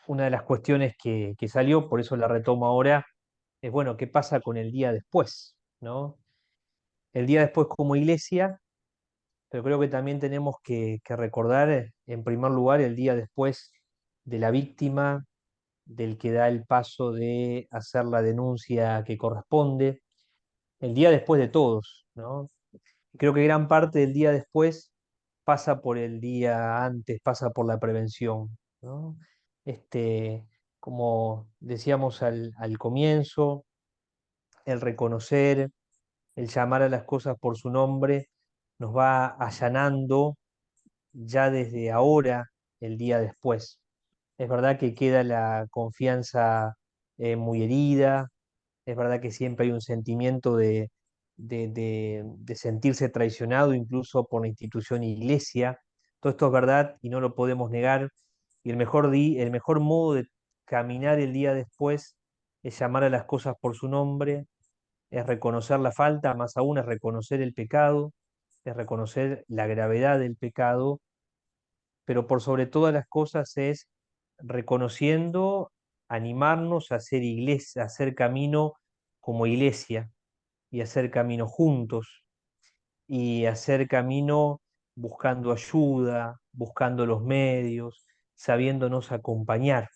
una de las cuestiones que salió, por eso la retomo ahora, es, bueno, ¿qué pasa con el día después, ¿no? El día después como iglesia, pero creo que también tenemos que recordar, en primer lugar, el día después de la víctima, del que da el paso de hacer la denuncia que corresponde, el día después de todos, ¿no? Creo que gran parte del día después pasa por el día antes, pasa por la prevención, ¿no? Este, como decíamos al comienzo, el reconocer, el llamar a las cosas por su nombre, nos va allanando ya desde ahora el día después. Es verdad que queda la confianza muy herida, es verdad que siempre hay un sentimiento de sentirse traicionado incluso por la institución iglesia. Todo esto es verdad y no lo podemos negar. Y el mejor modo de caminar el día después es llamar a las cosas por su nombre, es reconocer la falta, más aún es reconocer el pecado, es reconocer la gravedad del pecado, pero por sobre todas las cosas es reconociendo, animarnos a hacer iglesia, a hacer camino como iglesia y hacer camino juntos y hacer camino buscando ayuda, buscando los medios, sabiéndonos acompañar.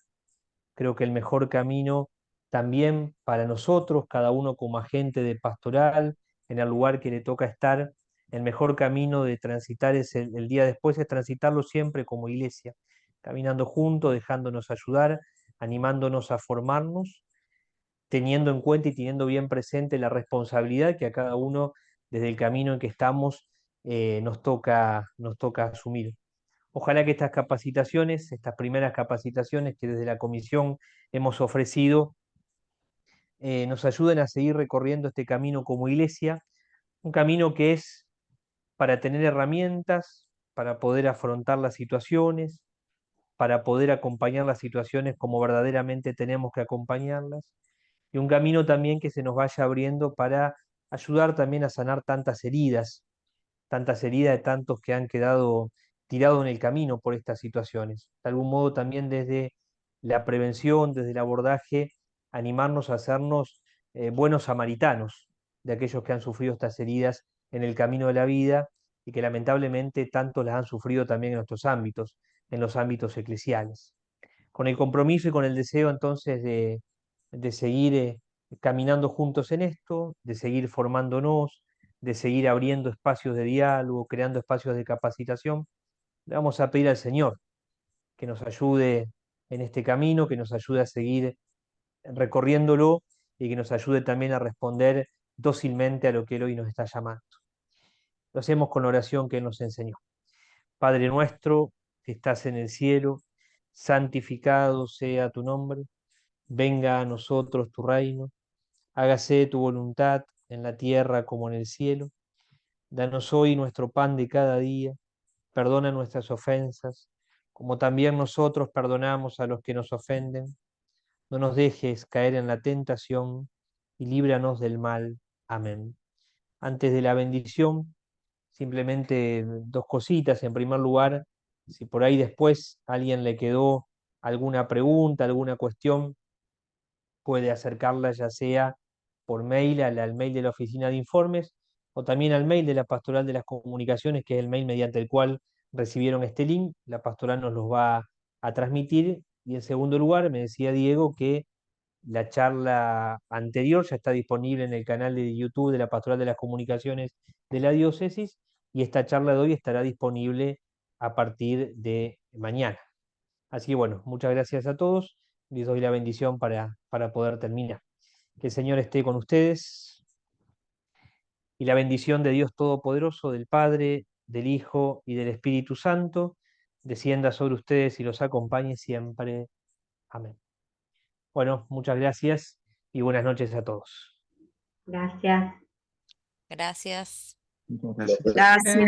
Creo que el mejor camino también para nosotros, cada uno como agente de pastoral, en el lugar que le toca estar, el mejor camino de transitar es el día después, es transitarlo siempre como iglesia, caminando juntos, dejándonos ayudar, animándonos a formarnos, teniendo en cuenta y teniendo bien presente la responsabilidad que a cada uno, desde el camino en que estamos, nos toca asumir. Ojalá que estas capacitaciones, estas primeras capacitaciones que desde la comisión hemos ofrecido, nos ayuden a seguir recorriendo este camino como iglesia, un camino que es para tener herramientas, para poder afrontar las situaciones, para poder acompañar las situaciones como verdaderamente tenemos que acompañarlas, y un camino también que se nos vaya abriendo para ayudar también a sanar tantas heridas de tantos que han quedado tirados en el camino por estas situaciones. De algún modo también desde la prevención, desde el abordaje, animarnos a hacernos buenos samaritanos de aquellos que han sufrido estas heridas en el camino de la vida y que lamentablemente tantos las han sufrido también en nuestros ámbitos, en los ámbitos eclesiales. Con el compromiso y con el deseo entonces de seguir caminando juntos en esto, de seguir formándonos, de seguir abriendo espacios de diálogo, creando espacios de capacitación, le vamos a pedir al Señor que nos ayude en este camino, que nos ayude a seguir recorriéndolo y que nos ayude también a responder dócilmente a lo que Él hoy nos está llamando. Lo hacemos con la oración que Él nos enseñó. Padre nuestro que estás en el cielo, santificado sea tu nombre, venga a nosotros tu reino, hágase tu voluntad en la tierra como en el cielo. Danos hoy nuestro pan de cada día, perdona nuestras ofensas, como también nosotros perdonamos a los que nos ofenden. No nos dejes caer en la tentación y líbranos del mal. Amén. Antes de la bendición, simplemente dos cositas. En primer lugar, si por ahí después a alguien le quedó alguna pregunta, alguna cuestión, puede acercarla ya sea por mail al mail de la oficina de informes o también al mail de la Pastoral de las Comunicaciones, que es el mail mediante el cual recibieron este link. La pastoral nos los va a transmitir. Y en segundo lugar, me decía Diego que la charla anterior ya está disponible en el canal de YouTube de la Pastoral de las Comunicaciones de la Diócesis, y esta charla de hoy estará disponible a partir de mañana. Así que bueno, muchas gracias a todos. Les doy la bendición para poder terminar. Que el Señor esté con ustedes y la bendición de Dios Todopoderoso, del Padre, del Hijo y del Espíritu Santo, descienda sobre ustedes y los acompañe siempre. Amén. Bueno, muchas gracias y buenas noches a todos. Gracias. Gracias. Gracias.